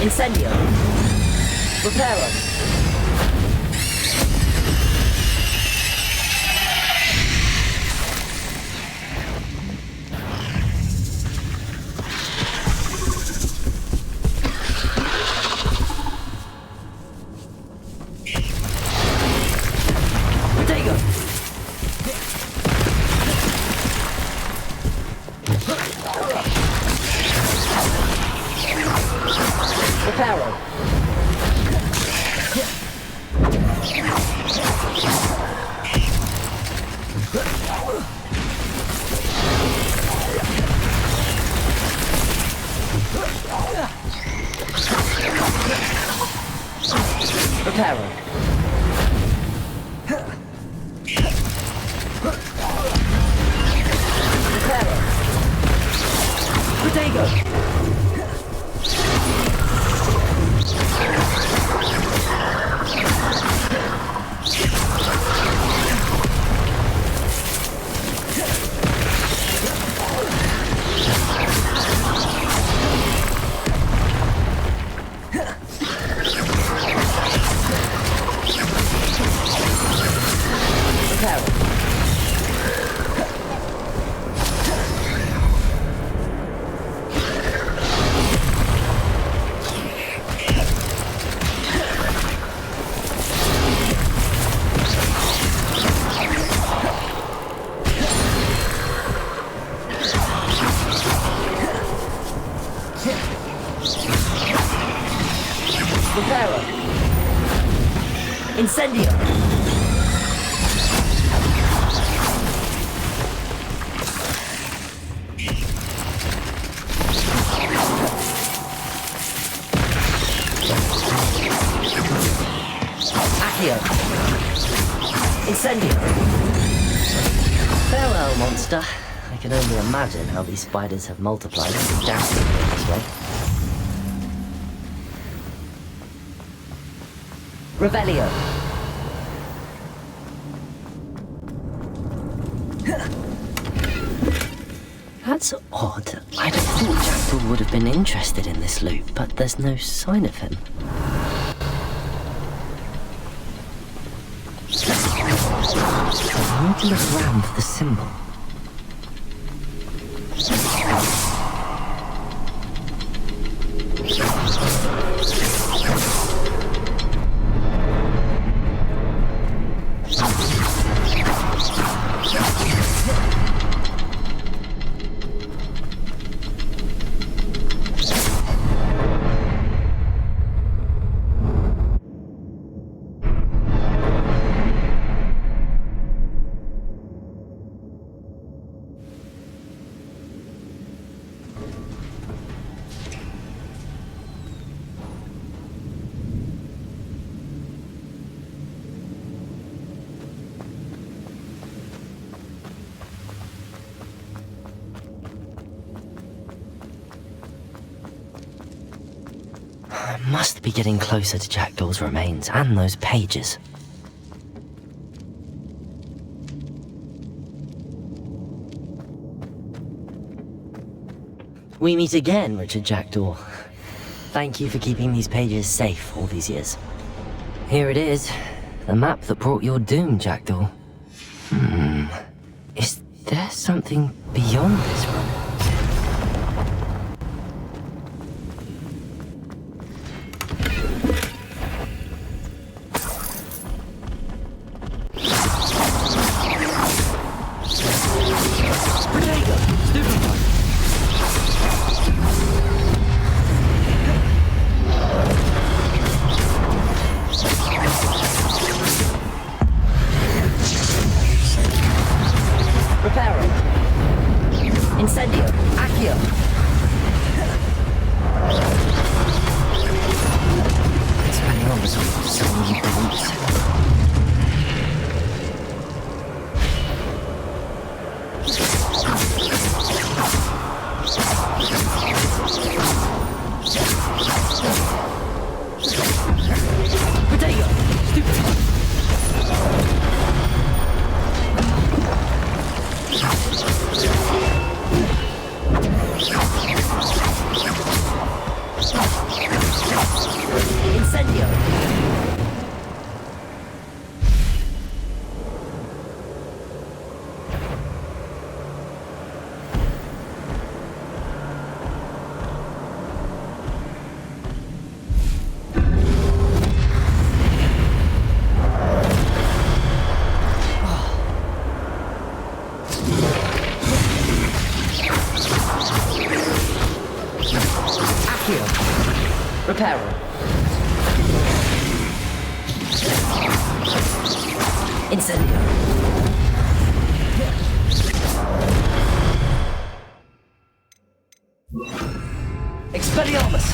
Incendio. Reparo. Protego. Reparo. Reparo. Protego! Incendio! Accio! Incendio! Farewell, monster. I can only imagine how these spiders have multiplied drastically this way. Revelio! That's odd. I'd have thought Jackdaw would have been interested in this loot, but there's no sign of him. I need to look around for the symbol. I must be getting closer to Jackdaw's remains and those pages. We meet again, Richard Jackdaw. Thank you for keeping these pages safe all these years. Here it is, the map that brought your doom, Jackdaw. Is there something beyond this room? Incendio! Accio! Expelliarmus, so many brutes. Protego! Stupid! Incendio! Accio! Reparo! Incendio! Expelliarmus!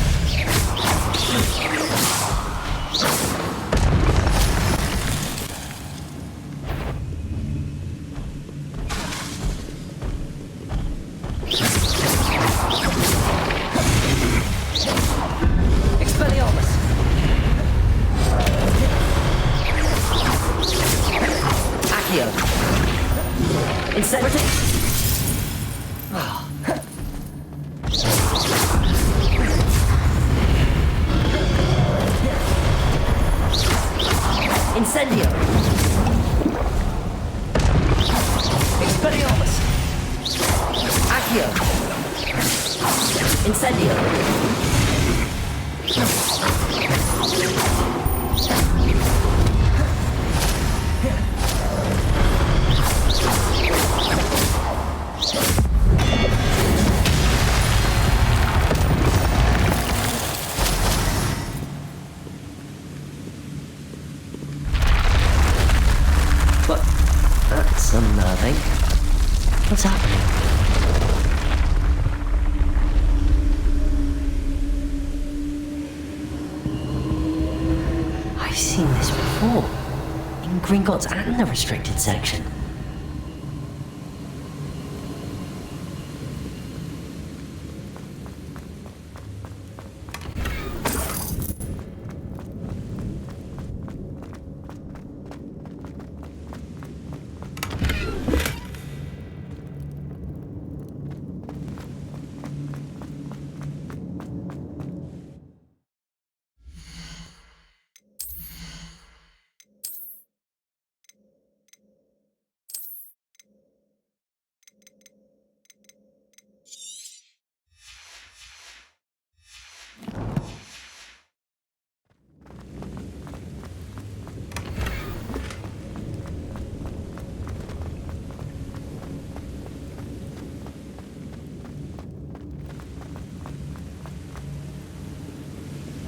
Incendio! Incendio! Expelliarmus! Accio! Incendio! What? That's unnerving. What's happening? I've seen this before. In Gringotts and the restricted section.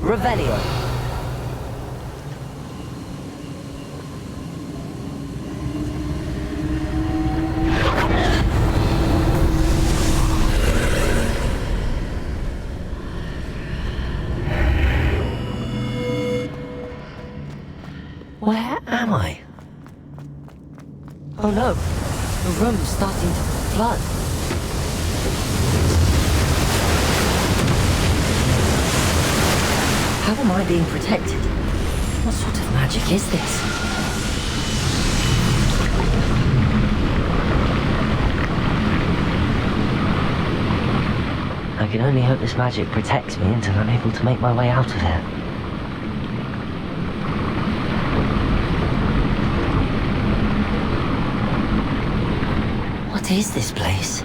Revelio. Where am I? Oh no, the room's starting to flood. How am I being protected? What sort of magic is this? I can only hope this magic protects me until I'm able to make my way out of here. What is this place?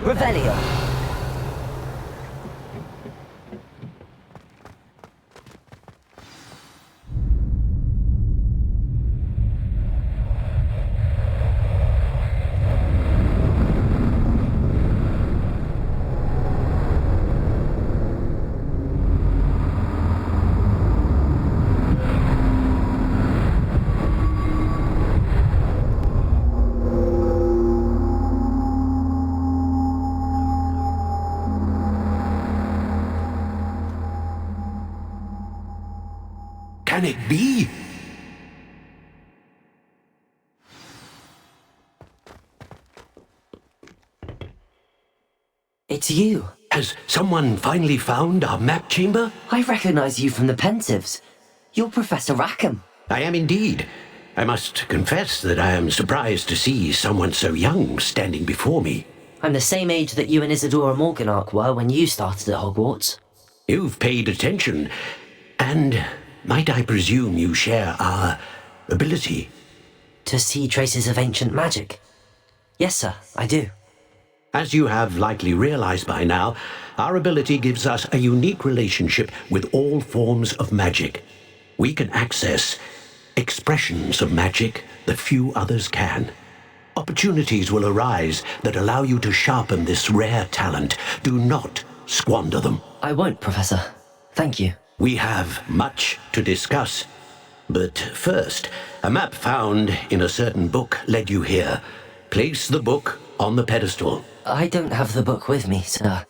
Revelio. Can it be? It's you. Has someone finally found our map chamber? I recognize you from the Pensieves. You're Professor Rackham. I am indeed. I must confess that I am surprised to see someone so young standing before me. I'm the same age that you and Isidora Morganach were when you started at Hogwarts. You've paid attention, and might I presume you share our ability? To see traces of ancient magic? Yes, sir, I do. As you have likely realized by now, our ability gives us a unique relationship with all forms of magic. We can access expressions of magic that few others can. Opportunities will arise that allow you to sharpen this rare talent. Do not squander them. I won't, Professor. Thank you. We have much to discuss. But first, a map found in a certain book led you here. Place the book on the pedestal. I don't have the book with me, sir.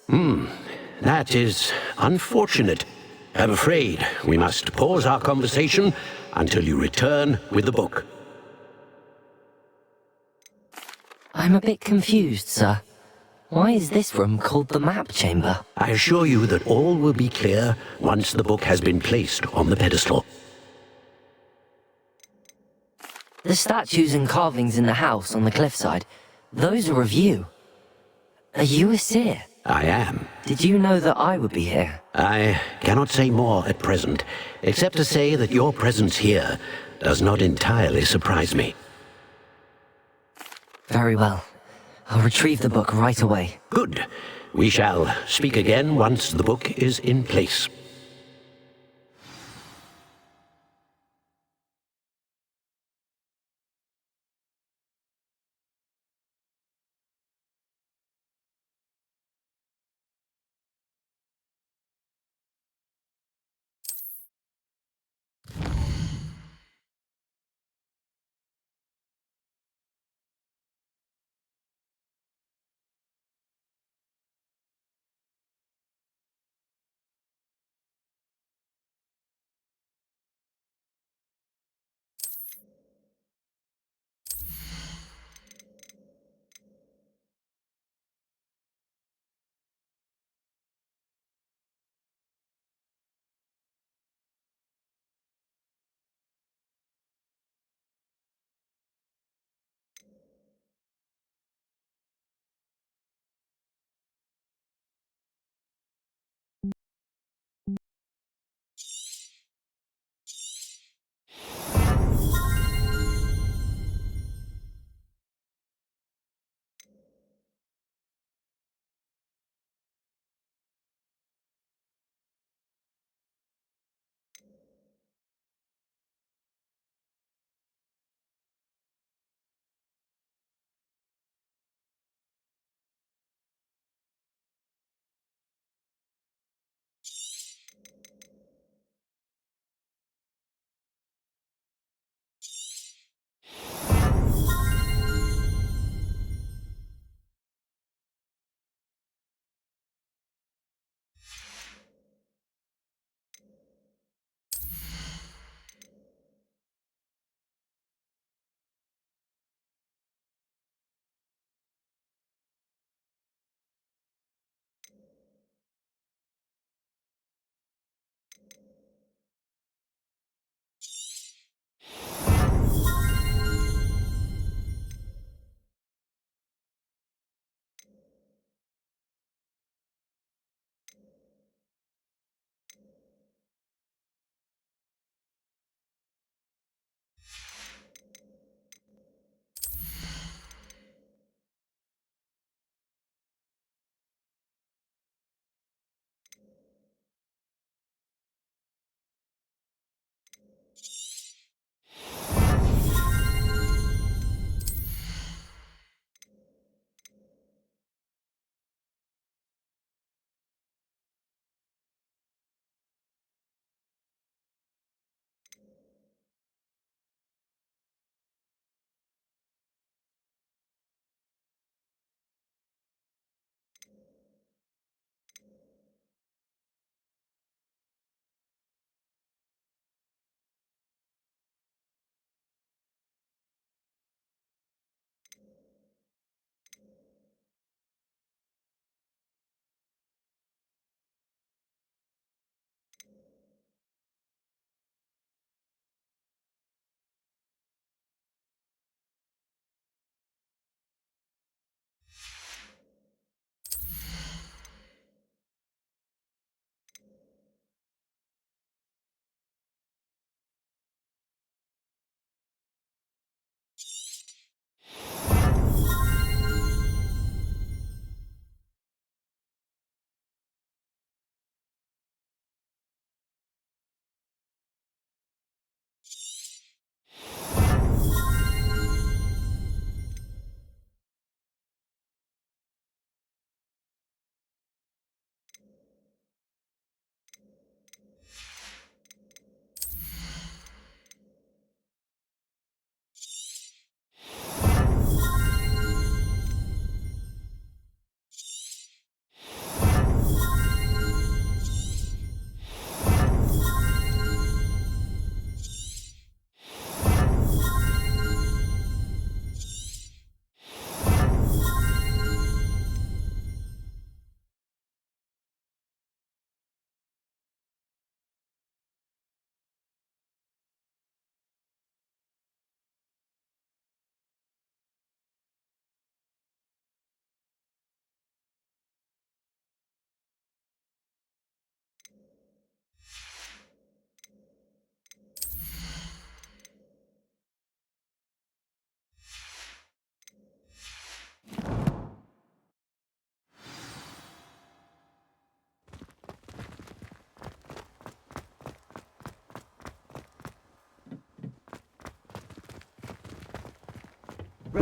That is unfortunate. I'm afraid we must pause our conversation until you return with the book. I'm a bit confused, sir. Why is this room called the map chamber? I assure you that all will be clear once the book has been placed on the pedestal. The statues and carvings in the house on the cliffside, those are of you. Are you a seer? I am. Did you know that I would be here? I cannot say more at present, except to say that your presence here does not entirely surprise me. Very well. I'll retrieve the book right away. Good. We shall speak again once the book is in place.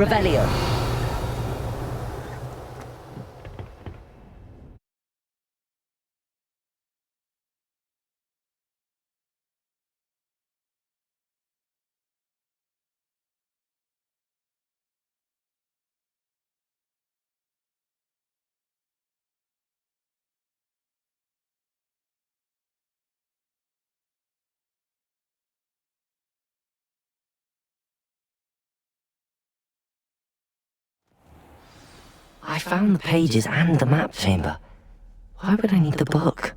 Revelio. I found the pages and the map chamber. Why would I need the book?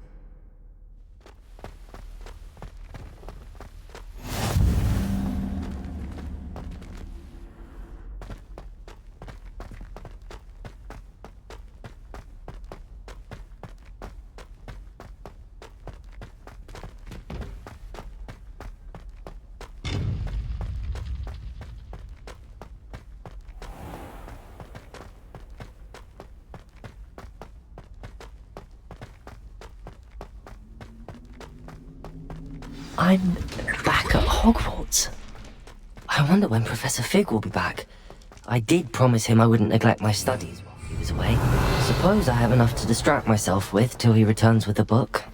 I'm back at Hogwarts. I wonder when Professor Fig will be back. I did promise him I wouldn't neglect my studies while he was away. Suppose I have enough to distract myself with till he returns with the book.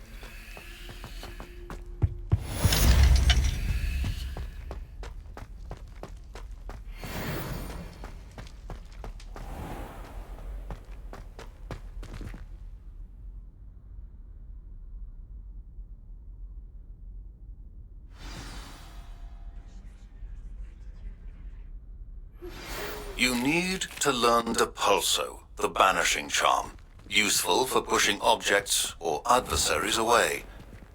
You need to learn Depulso, the banishing charm. Useful for pushing objects or adversaries away.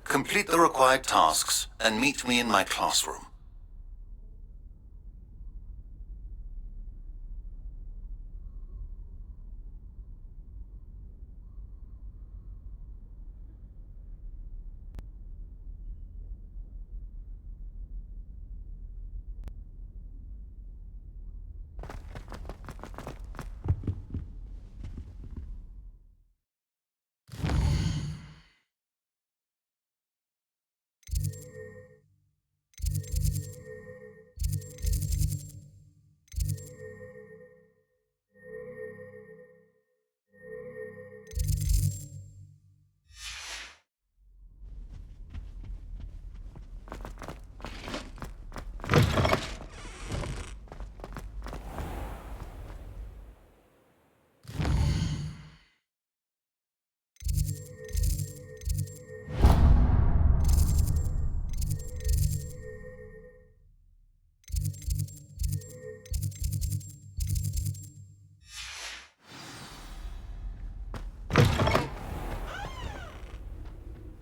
Complete the required tasks and meet me in my classroom.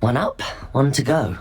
One up, one to go.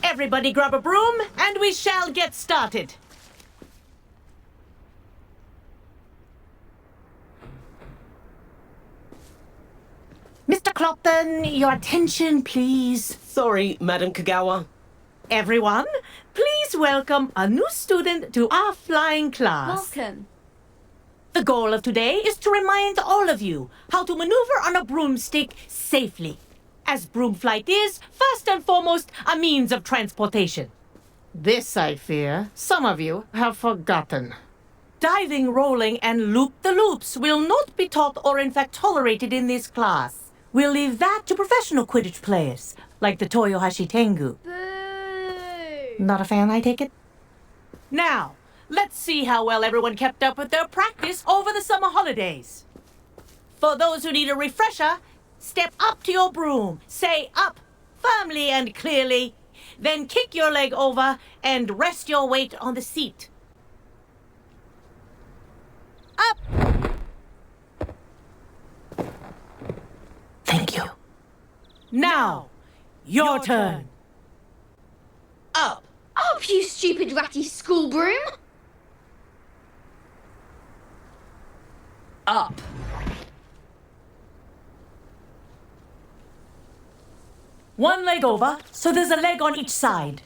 Everybody grab a broom, and we shall get started. Mr. Clopton, your attention, please. Sorry, Madam Kagawa. Everyone, please welcome a new student to our flying class. Welcome. The goal of today is to remind all of you how to maneuver on a broomstick safely, as broom flight is, first and foremost, a means of transportation. This, I fear, some of you have forgotten. Diving, rolling, and loop-the-loops will not be taught or in fact tolerated in this class. We'll leave that to professional Quidditch players, like the Toyohashi Tengu. Boo! Not a fan, I take it? Now, let's see how well everyone kept up with their practice over the summer holidays. For those who need a refresher, step up to your broom, say up firmly and clearly, then kick your leg over and rest your weight on the seat. Up! Thank you. Now, your turn. Up! Up, you stupid ratty school broom! Up! One leg over, so there's a leg on each side.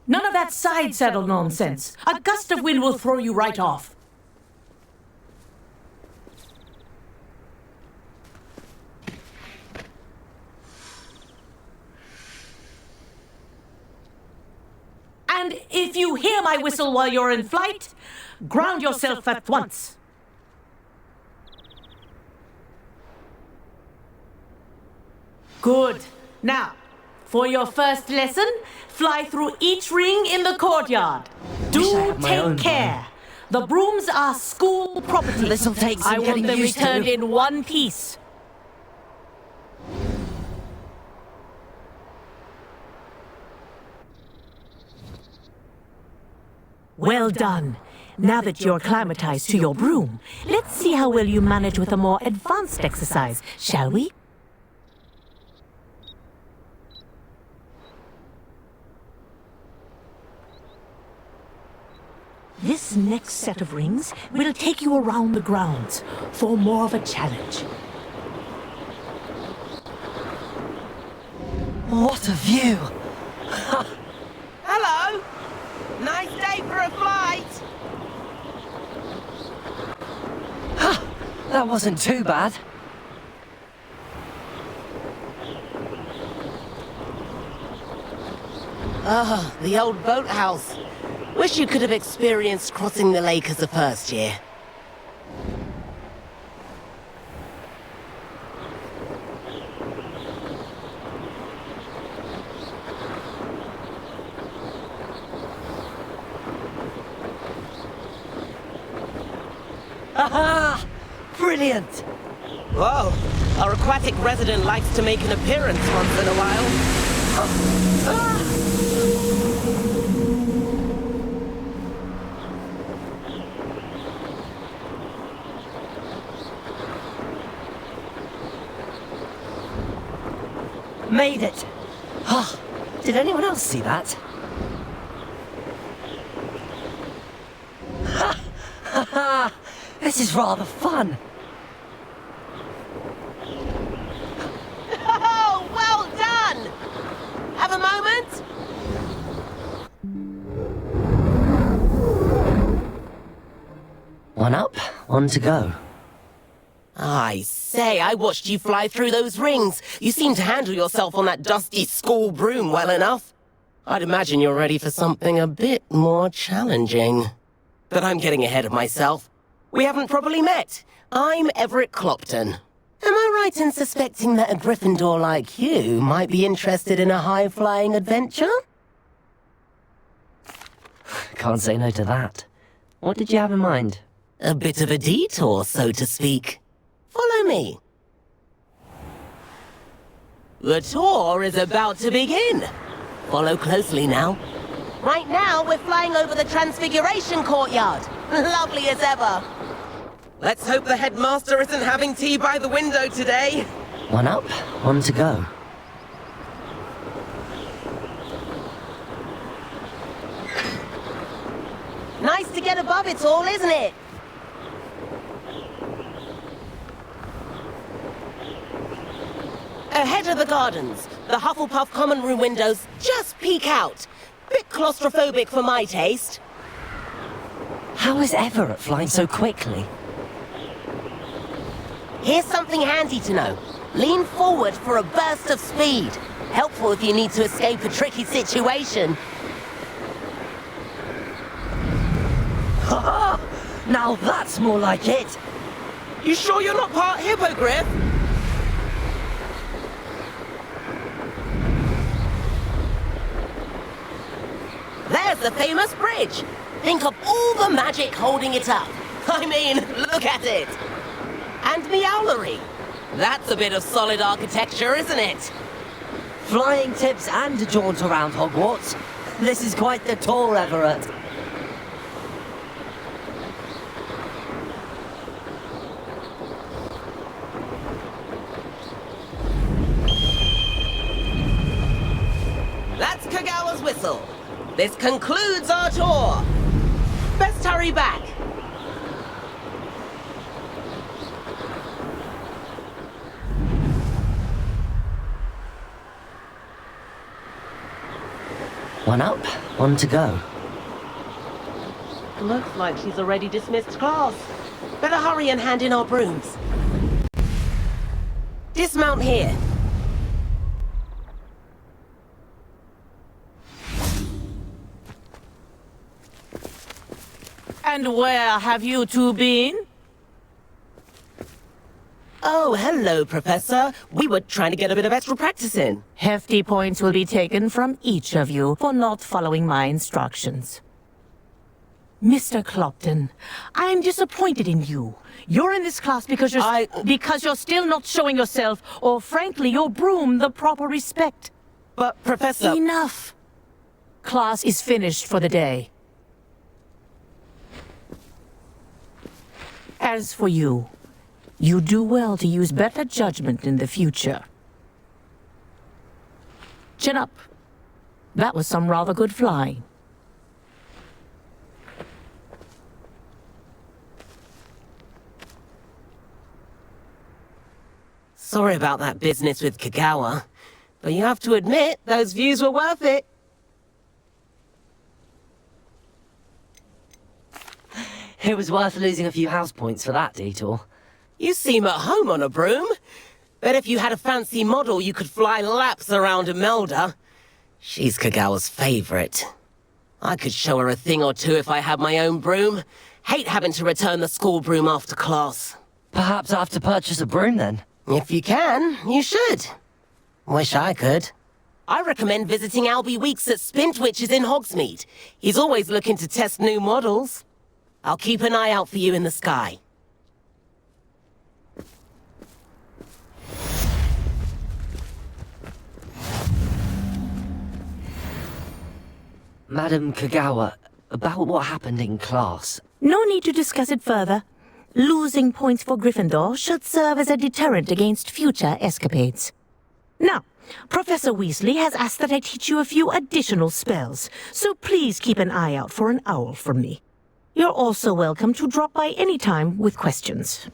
None of that side saddle nonsense. A gust of wind will throw you right off. And if you hear my whistle while you're in flight, ground yourself at once. Good. Now, for your first lesson, fly through each ring in the courtyard. Do take care. The brooms are school property. This'll take some I want getting them used to. returned in one piece. Well done. Now that you're acclimatized to your broom, let's see how well you manage with a more advanced exercise, shall we? This next set of rings will take you around the grounds for more of a challenge. What a view! Hello! Nice day for a flight! That wasn't too bad. Ah, the old boathouse. Wish you could have experienced crossing the lake as a first year. Aha! Brilliant! Whoa, our aquatic resident likes to make an appearance once in a while. Made it! Oh, did anyone else see that? This is rather fun. Oh, well done! Have a moment? One up, one to go. I say, I watched you fly through those rings. You seem to handle yourself on that dusty school broom well enough. I'd imagine you're ready for something a bit more challenging. But I'm getting ahead of myself. We haven't properly met. I'm Everett Clopton. Am I right in suspecting that a Gryffindor like you might be interested in a high-flying adventure? Can't say no to that. What did you have in mind? A bit of a detour, so to speak. Follow me. The tour is about to begin. Follow closely now. Right now, we're flying over the Transfiguration Courtyard. Lovely as ever. Let's hope the headmaster isn't having tea by the window today. One up, one to go. Nice to get above it all, isn't it? Ahead of the gardens, the Hufflepuff common room windows just peek out. Bit claustrophobic for my taste. How is Everett flying so quickly? Here's something handy to know. Lean forward for a burst of speed. Helpful if you need to escape a tricky situation. Now that's more like it. You sure you're not part hippogriff? There's the famous bridge. Think of all the magic holding it up. I mean, look at it. And the owlery. That's a bit of solid architecture, isn't it? Flying tips and a jaunt around Hogwarts. This is quite the tour, Everett. That's Kagawa's whistle. This concludes our tour. Best hurry back. One up, one to go. Looks like she's already dismissed class. Better hurry and hand in our brooms. Dismount here. And where have you two been? Oh, hello, Professor. We were trying to get a bit of extra practice in. Hefty points will be taken from each of you for not following my instructions. Mr. Clopton, I'm disappointed in you. You're in this class because you're still not showing yourself, or frankly, your broom, the proper respect. But, Professor... Enough! Class is finished for the day. As for you, you do well to use better judgment in the future. Chin up. That was some rather good flying. Sorry about that business with Kagawa, but you have to admit, those views were worth it. It was worth losing a few house points for that detour. You seem at home on a broom. Bet if you had a fancy model, you could fly laps around Imelda. She's Kagawa's favorite. I could show her a thing or two if I had my own broom. Hate having to return the school broom after class. Perhaps I have to purchase a broom then? If you can, you should. Wish I could. I recommend visiting Albie Weeks at Spintwitches in Hogsmeade. He's always looking to test new models. I'll keep an eye out for you in the sky. Madam Kagawa, about what happened in class. No need to discuss it further. Losing points for Gryffindor should serve as a deterrent against future escapades. Now, Professor Weasley has asked that I teach you a few additional spells, so please keep an eye out for an owl from me. You're also welcome to drop by any time with questions.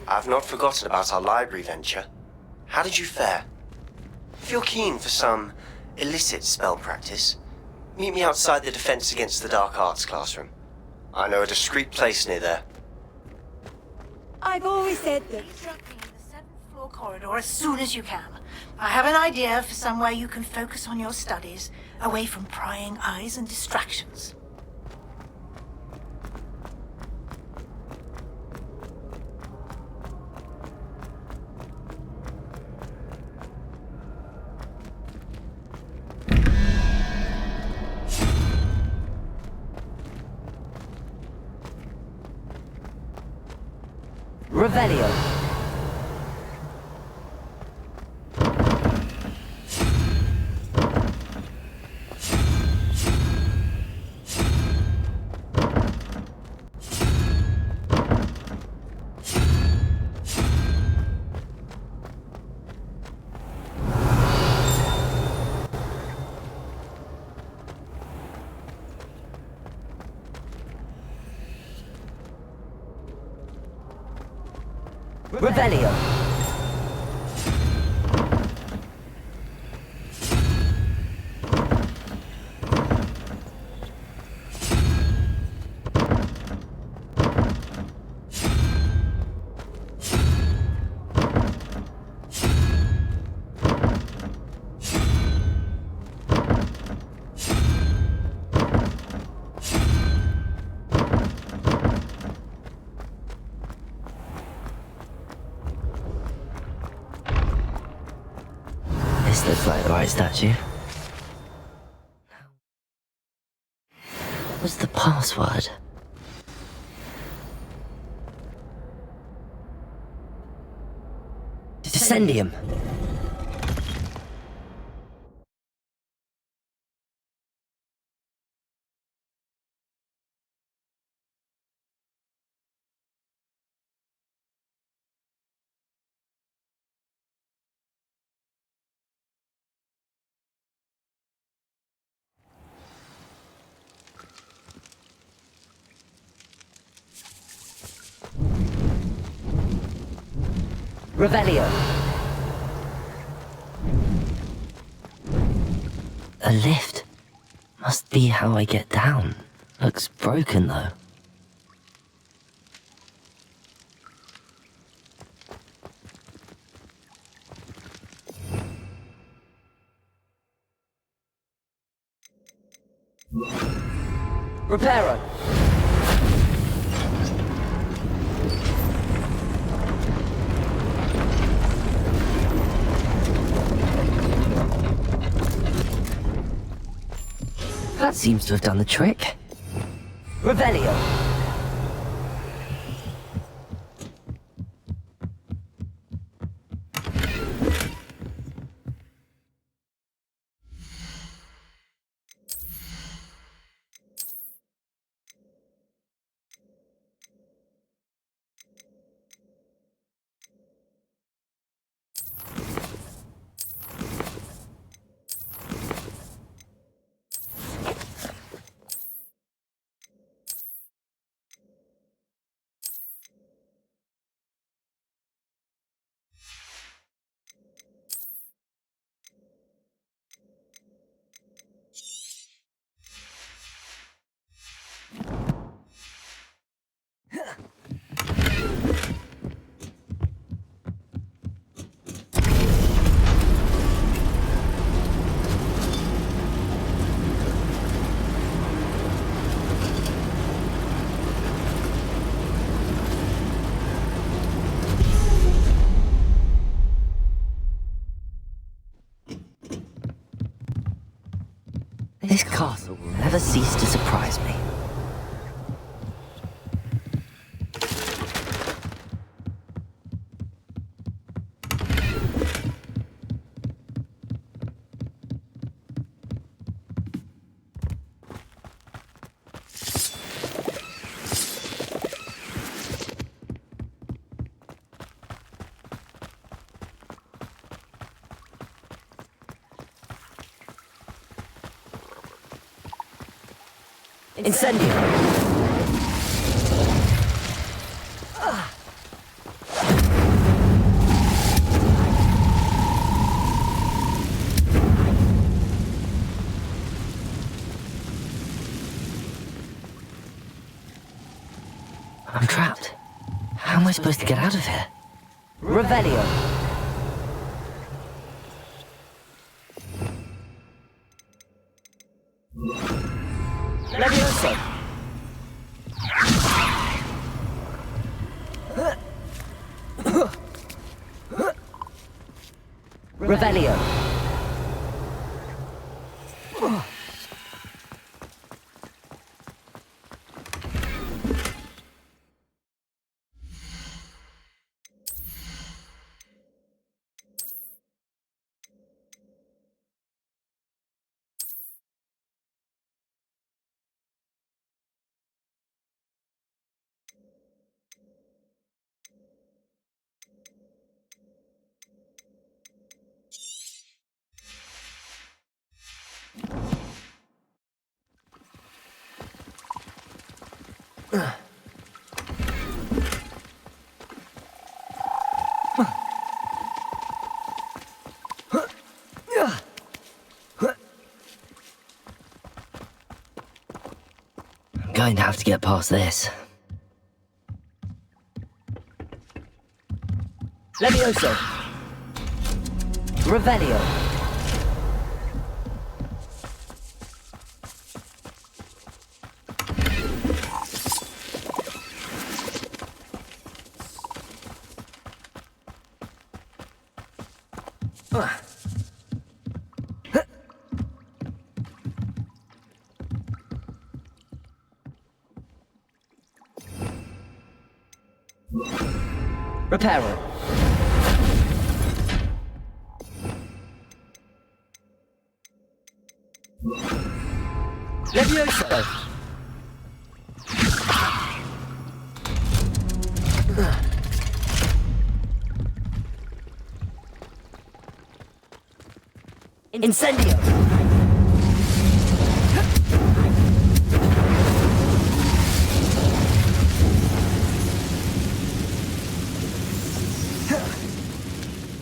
I've not forgotten about our library venture. How did you fare? If you're keen for some illicit spell practice, meet me outside the Defense Against the Dark Arts classroom. I know a discreet place near there. I've always said that. Drop me in the 7th floor corridor as soon as you can. I have an idea for somewhere you can focus on your studies, away from prying eyes and distractions. Revelio. Revelio. This looks like the right statue. What was the password? Descendium. Revelio. A lift. Must be how I get down. Looks broken though. Reparo. That seems to have done the trick. Revelio. This castle will never cease to surprise me. Incendio! I'm trapped. How am I supposed to get out of here? Revelio. Levioso. Revelio. I'm going to have to get past this. Levioso. Revelio. Reparo. Levioso. Incendio.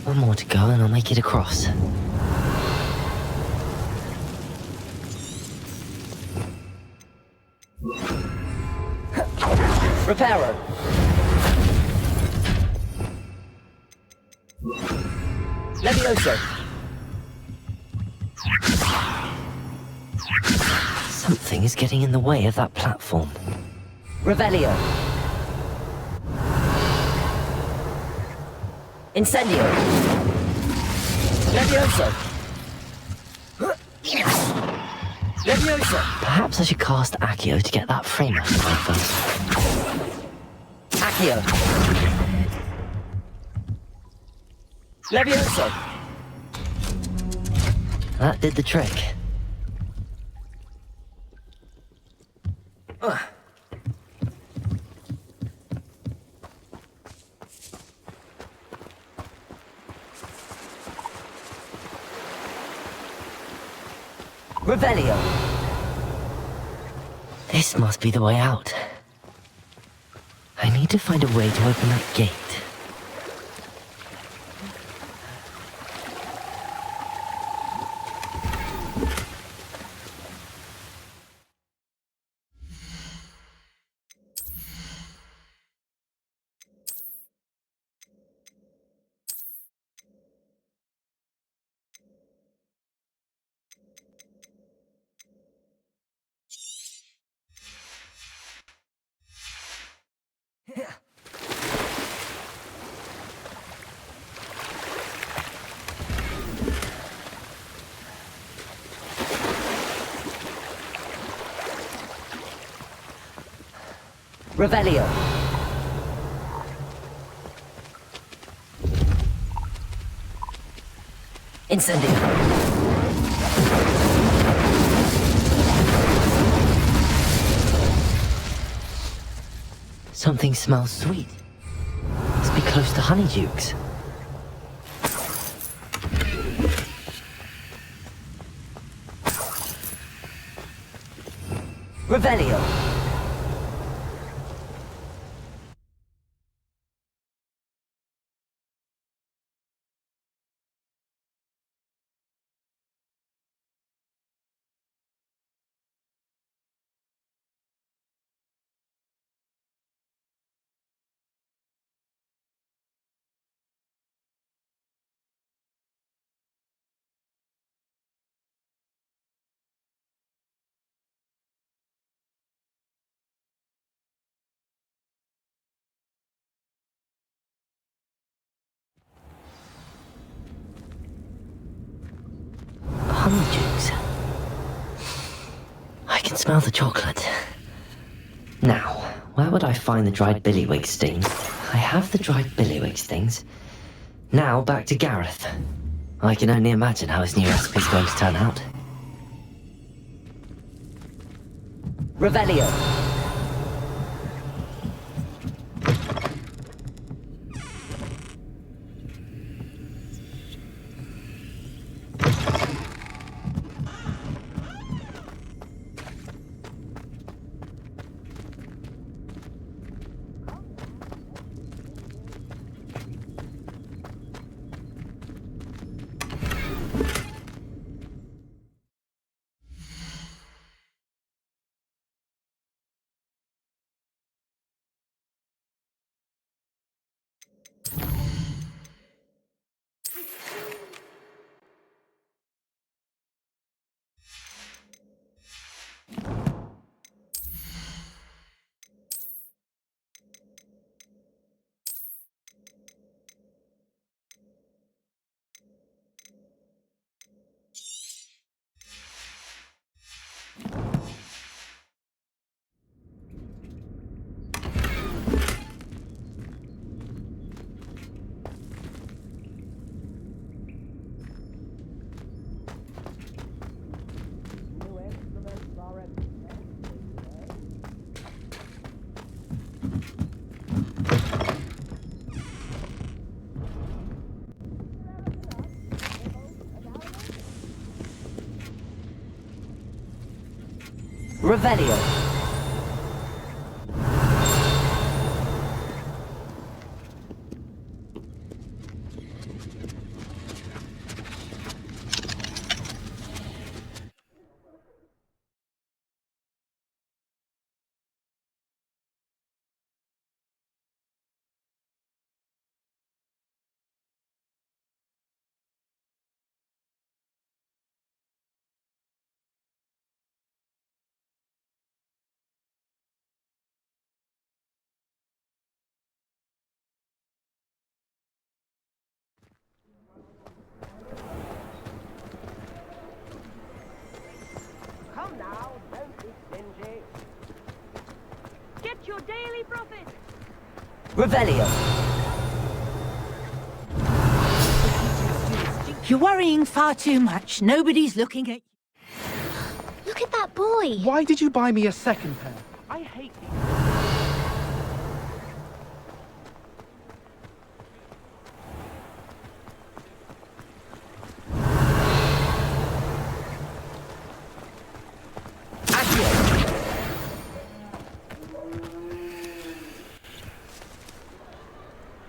One more to go and I'll make it across. Reparo. Levioso. Something is getting in the way of that platform. Revelio. Incendio. Levioso. Levioso. Perhaps I should cast Accio to get that frame out of my first. Accio. Levioso. That did the trick. Revelio. This must be the way out. I need to find a way to open that gate. Revelio. Incendio. Something smells sweet. Must be close to Honeydukes. Revelio. can smell the chocolate. Now, where would I find the dried billywig stings? I have the dried billywig stings. Now, back to Gareth. I can only imagine how his new recipe's going to turn out. Revelio. Revelio. Come now, don't be stingy. Get your daily profit. Revelio. You're worrying far too much. Nobody's looking at you. Look at that boy. Why did you buy me a second pair? I hate these.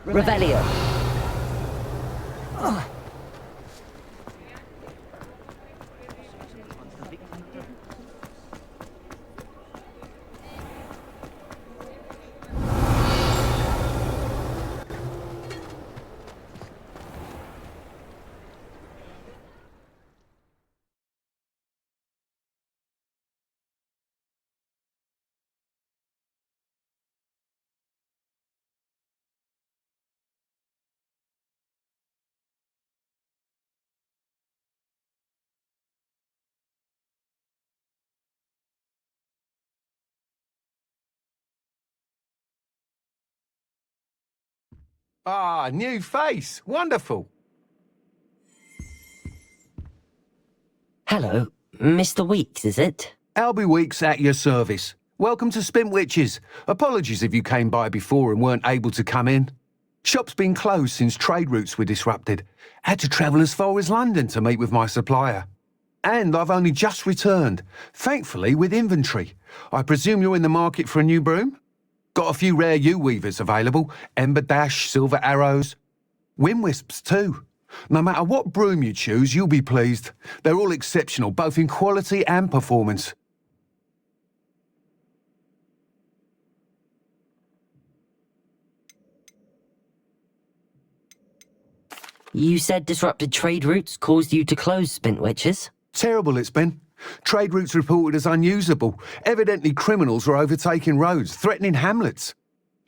Revelio. Ah, new face. Wonderful. Hello, Mr. Weeks, is it? Albie Weeks at your service. Welcome to Spintwitches. Apologies if you came by before and weren't able to come in. Shop's been closed since trade routes were disrupted. Had to travel as far as London to meet with my supplier. And I've only just returned, thankfully with inventory. I presume you're in the market for a new broom? Got a few rare U-weavers available, Ember Dash, Silver Arrows. Wind Wisps too. No matter what broom you choose, you'll be pleased. They're all exceptional, both in quality and performance. You said disrupted trade routes caused you to close Spintwitches? Terrible it's been. Trade routes reported as unusable. Evidently criminals were overtaking roads, threatening hamlets.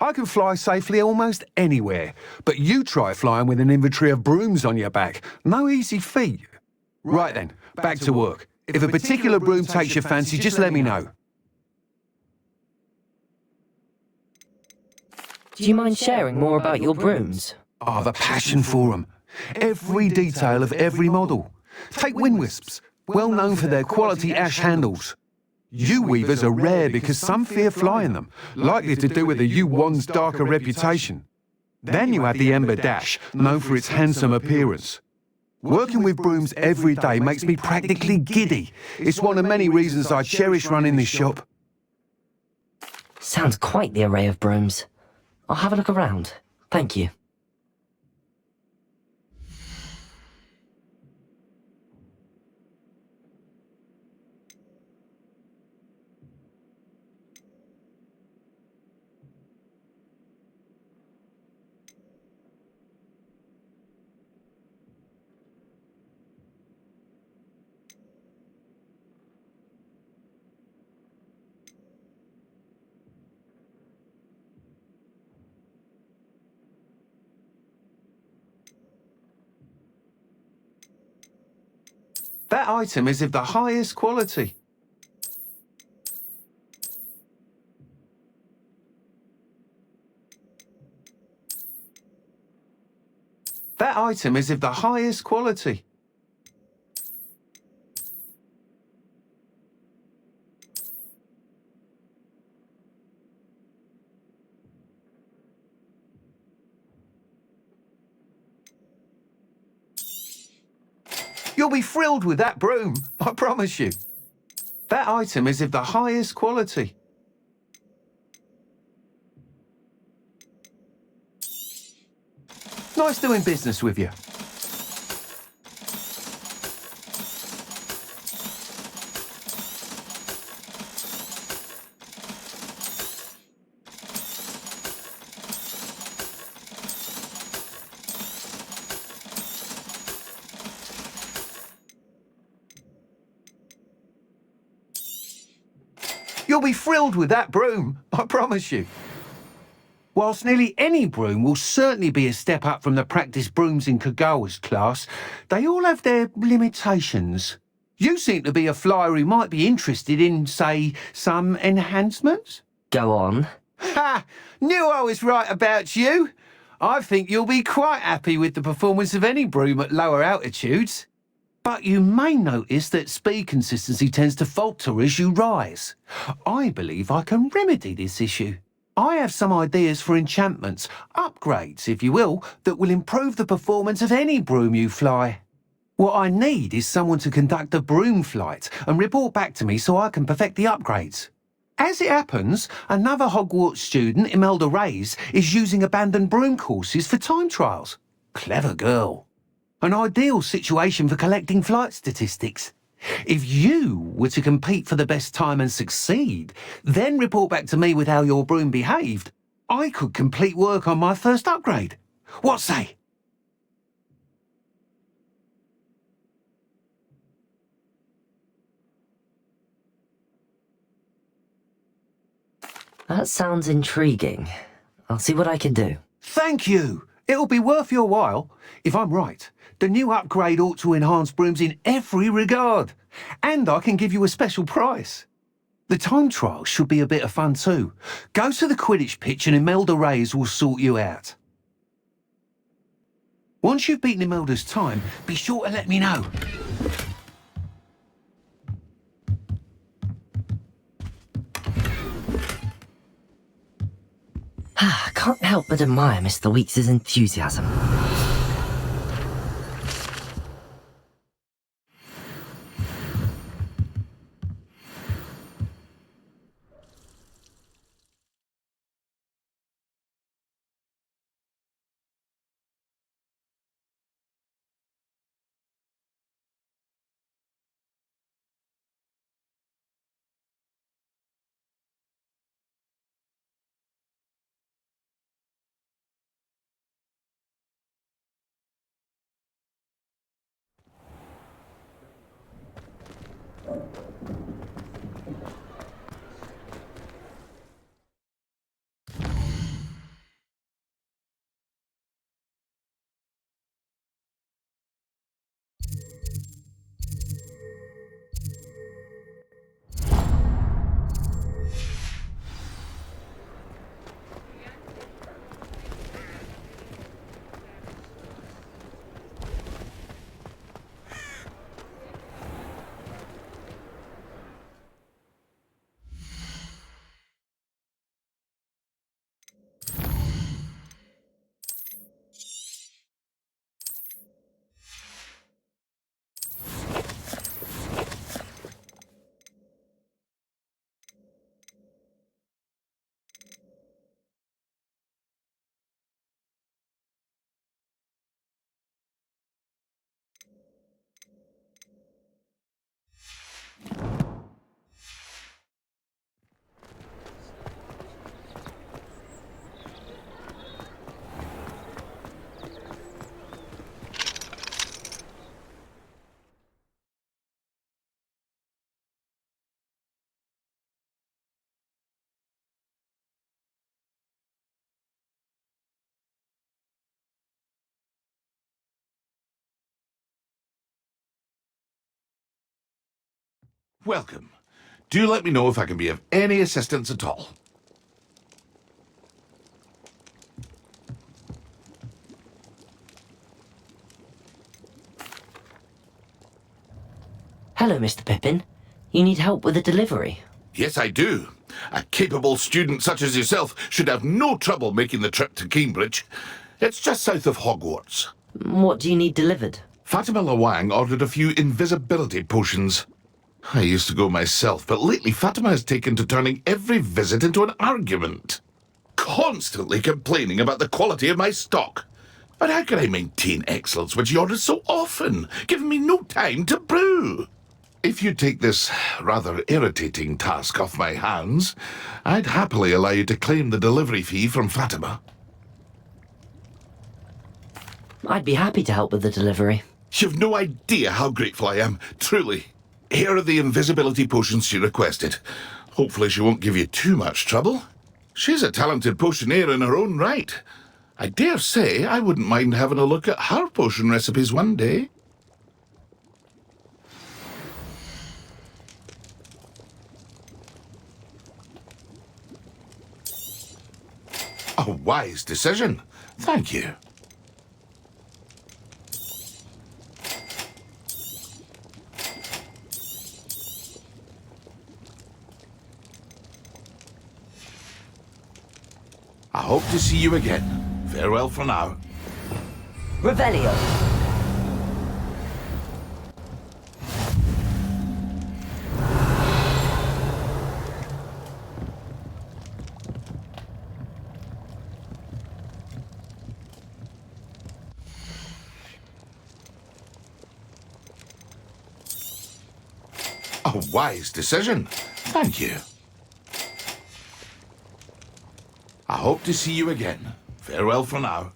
I can fly safely almost anywhere, but you try flying with an inventory of brooms on your back. No easy feat. Right then, back to work. If a particular broom takes your fancy, just let me know. Do you mind sharing more about your brooms? I have a passion for them. Every detail of every model. Take Windwisps, well known for their quality ash handles. U-weavers are rare because some fear flying them, likely to do with the U-1's darker reputation. Then you have the Ember Dash, known for its handsome appearance. Working with brooms every day makes me practically giddy. It's one of many reasons I cherish running this shop. Sounds quite the array of brooms. I'll have a look around. Thank you. That item is of the highest quality. That item is of the highest quality. You'll be thrilled with that broom, I promise you. That item is of the highest quality. Nice doing business with you. You'll be thrilled with that broom, I promise you. Whilst nearly any broom will certainly be a step up from the practice brooms in Kagawa's class, they all have their limitations. You seem to be a flyer who might be interested in, say, some enhancements? Go on. Ha! Knew I was right about you. I think you'll be quite happy with the performance of any broom at lower altitudes. But you may notice that speed consistency tends to falter as you rise. I believe I can remedy this issue. I have some ideas for enchantments, upgrades, if you will, that will improve the performance of any broom you fly. What I need is someone to conduct a broom flight and report back to me so I can perfect the upgrades. As it happens, another Hogwarts student, Imelda Reyes, is using abandoned broom courses for time trials. Clever girl. An ideal situation for collecting flight statistics. If you were to compete for the best time and succeed, then report back to me with how your broom behaved, I could complete work on my first upgrade. What say? That sounds intriguing. I'll see what I can do. Thank you. It'll be worth your while. If I'm right, the new upgrade ought to enhance brooms in every regard. And I can give you a special price. The time trial should be a bit of fun too. Go to the Quidditch pitch and Imelda Reyes will sort you out. Once you've beaten Imelda's time, be sure to let me know. I can't help but admire Mr. Weeks' enthusiasm. Welcome. Do let me know if I can be of any assistance at all. Hello, Mr. Pippin. You need help with a delivery? Yes, I do. A capable student such as yourself should have no trouble making the trip to Cambridge. It's just south of Hogwarts. What do you need delivered? Fatima Lawang ordered a few invisibility potions. I used to go myself, but lately Fatima has taken to turning every visit into an argument. Constantly complaining about the quality of my stock. But how can I maintain excellence when she orders so often, giving me no time to brew? If you take this rather irritating task off my hands, I'd happily allow you to claim the delivery fee from Fatima. I'd be happy to help with the delivery. You've no idea how grateful I am, truly. Here are the invisibility potions she requested. Hopefully she won't give you too much trouble. She's a talented potioneer in her own right. I dare say I wouldn't mind having a look at her potion recipes one day. A wise decision. Thank you. I hope to see you again. Farewell for now. Revelio. A wise decision. Thank you. I hope to see you again. Farewell for now.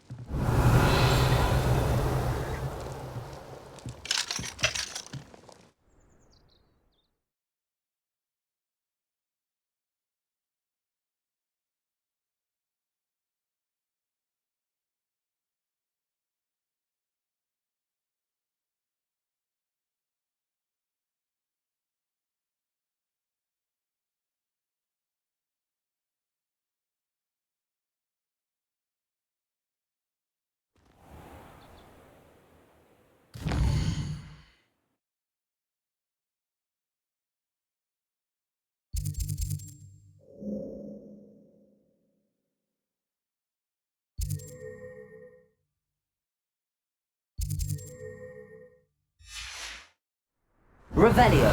Revelio.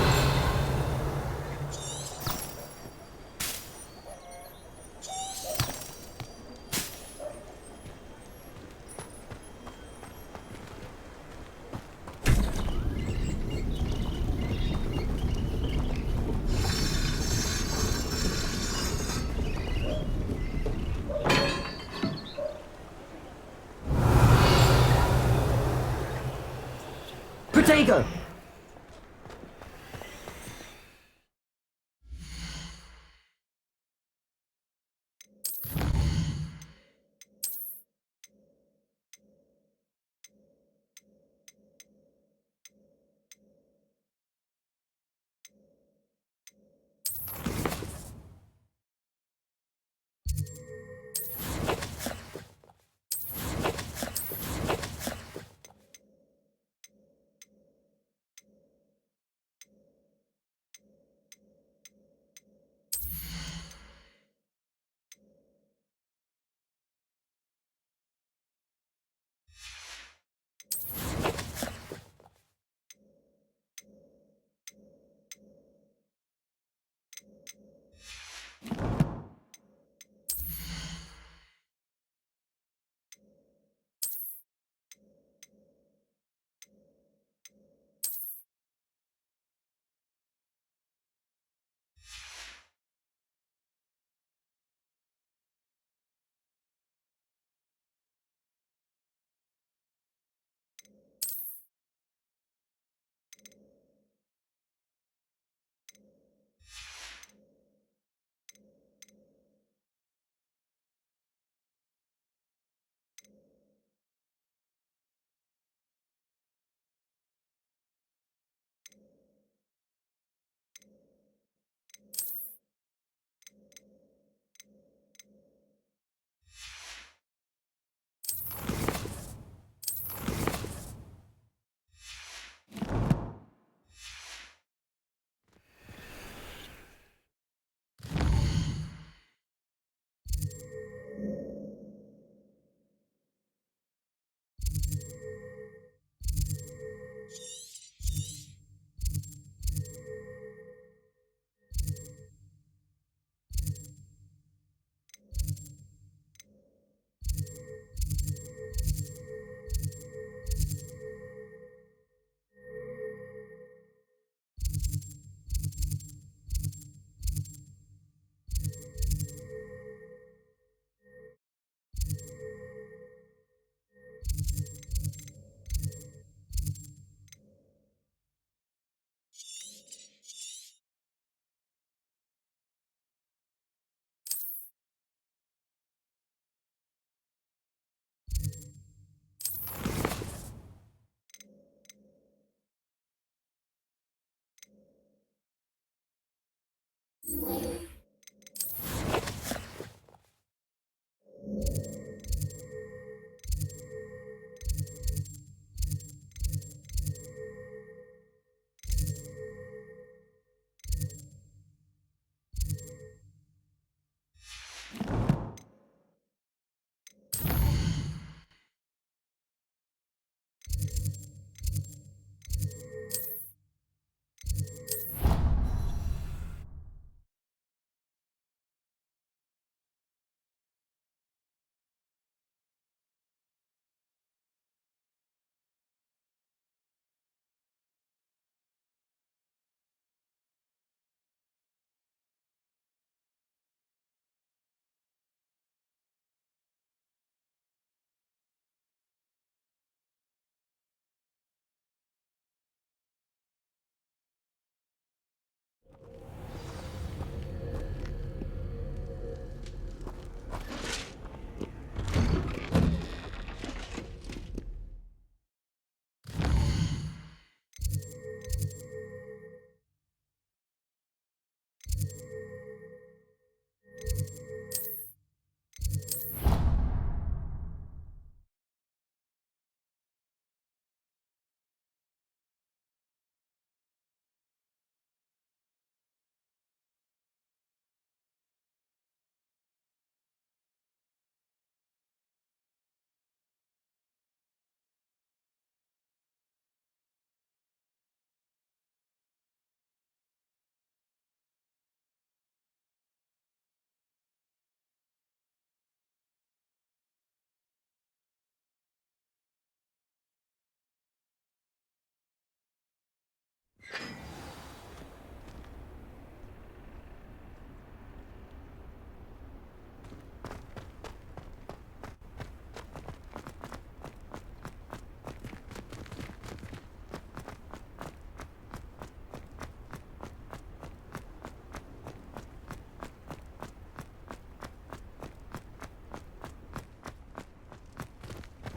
Protego!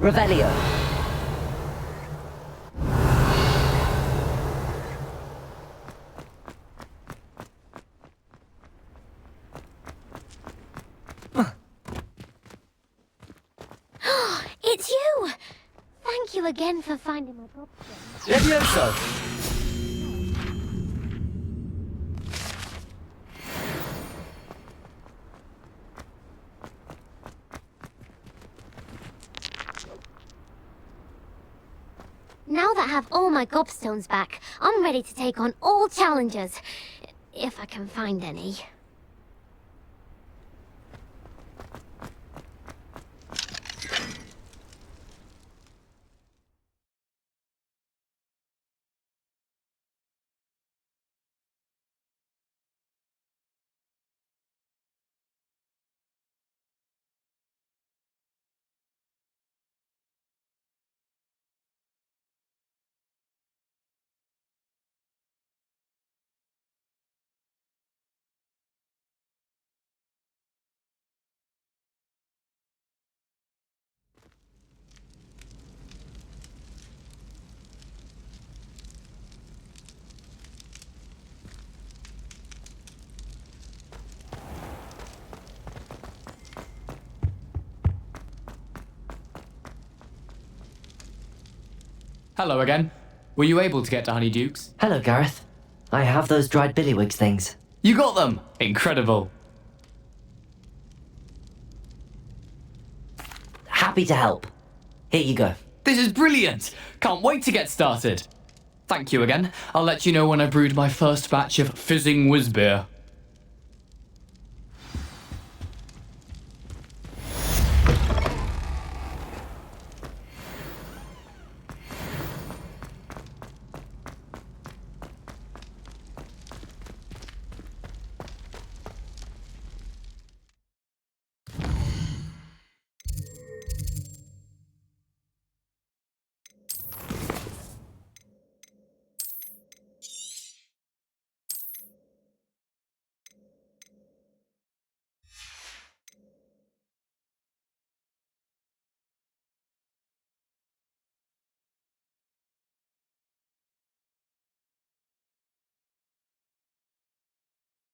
Revelio. It's you! Thank you again for finding my gobstone. Levioso! Now that I have all my gobstones back, I'm ready to take on all challenges. If I can find any. Hello again. Were you able to get to Honeydukes? Hello, Gareth. I have those dried billywigs things. You got them! Incredible. Happy to help. Here you go. This is brilliant! Can't wait to get started. Thank you again. I'll let you know when I brewed my first batch of fizzing whizbeer.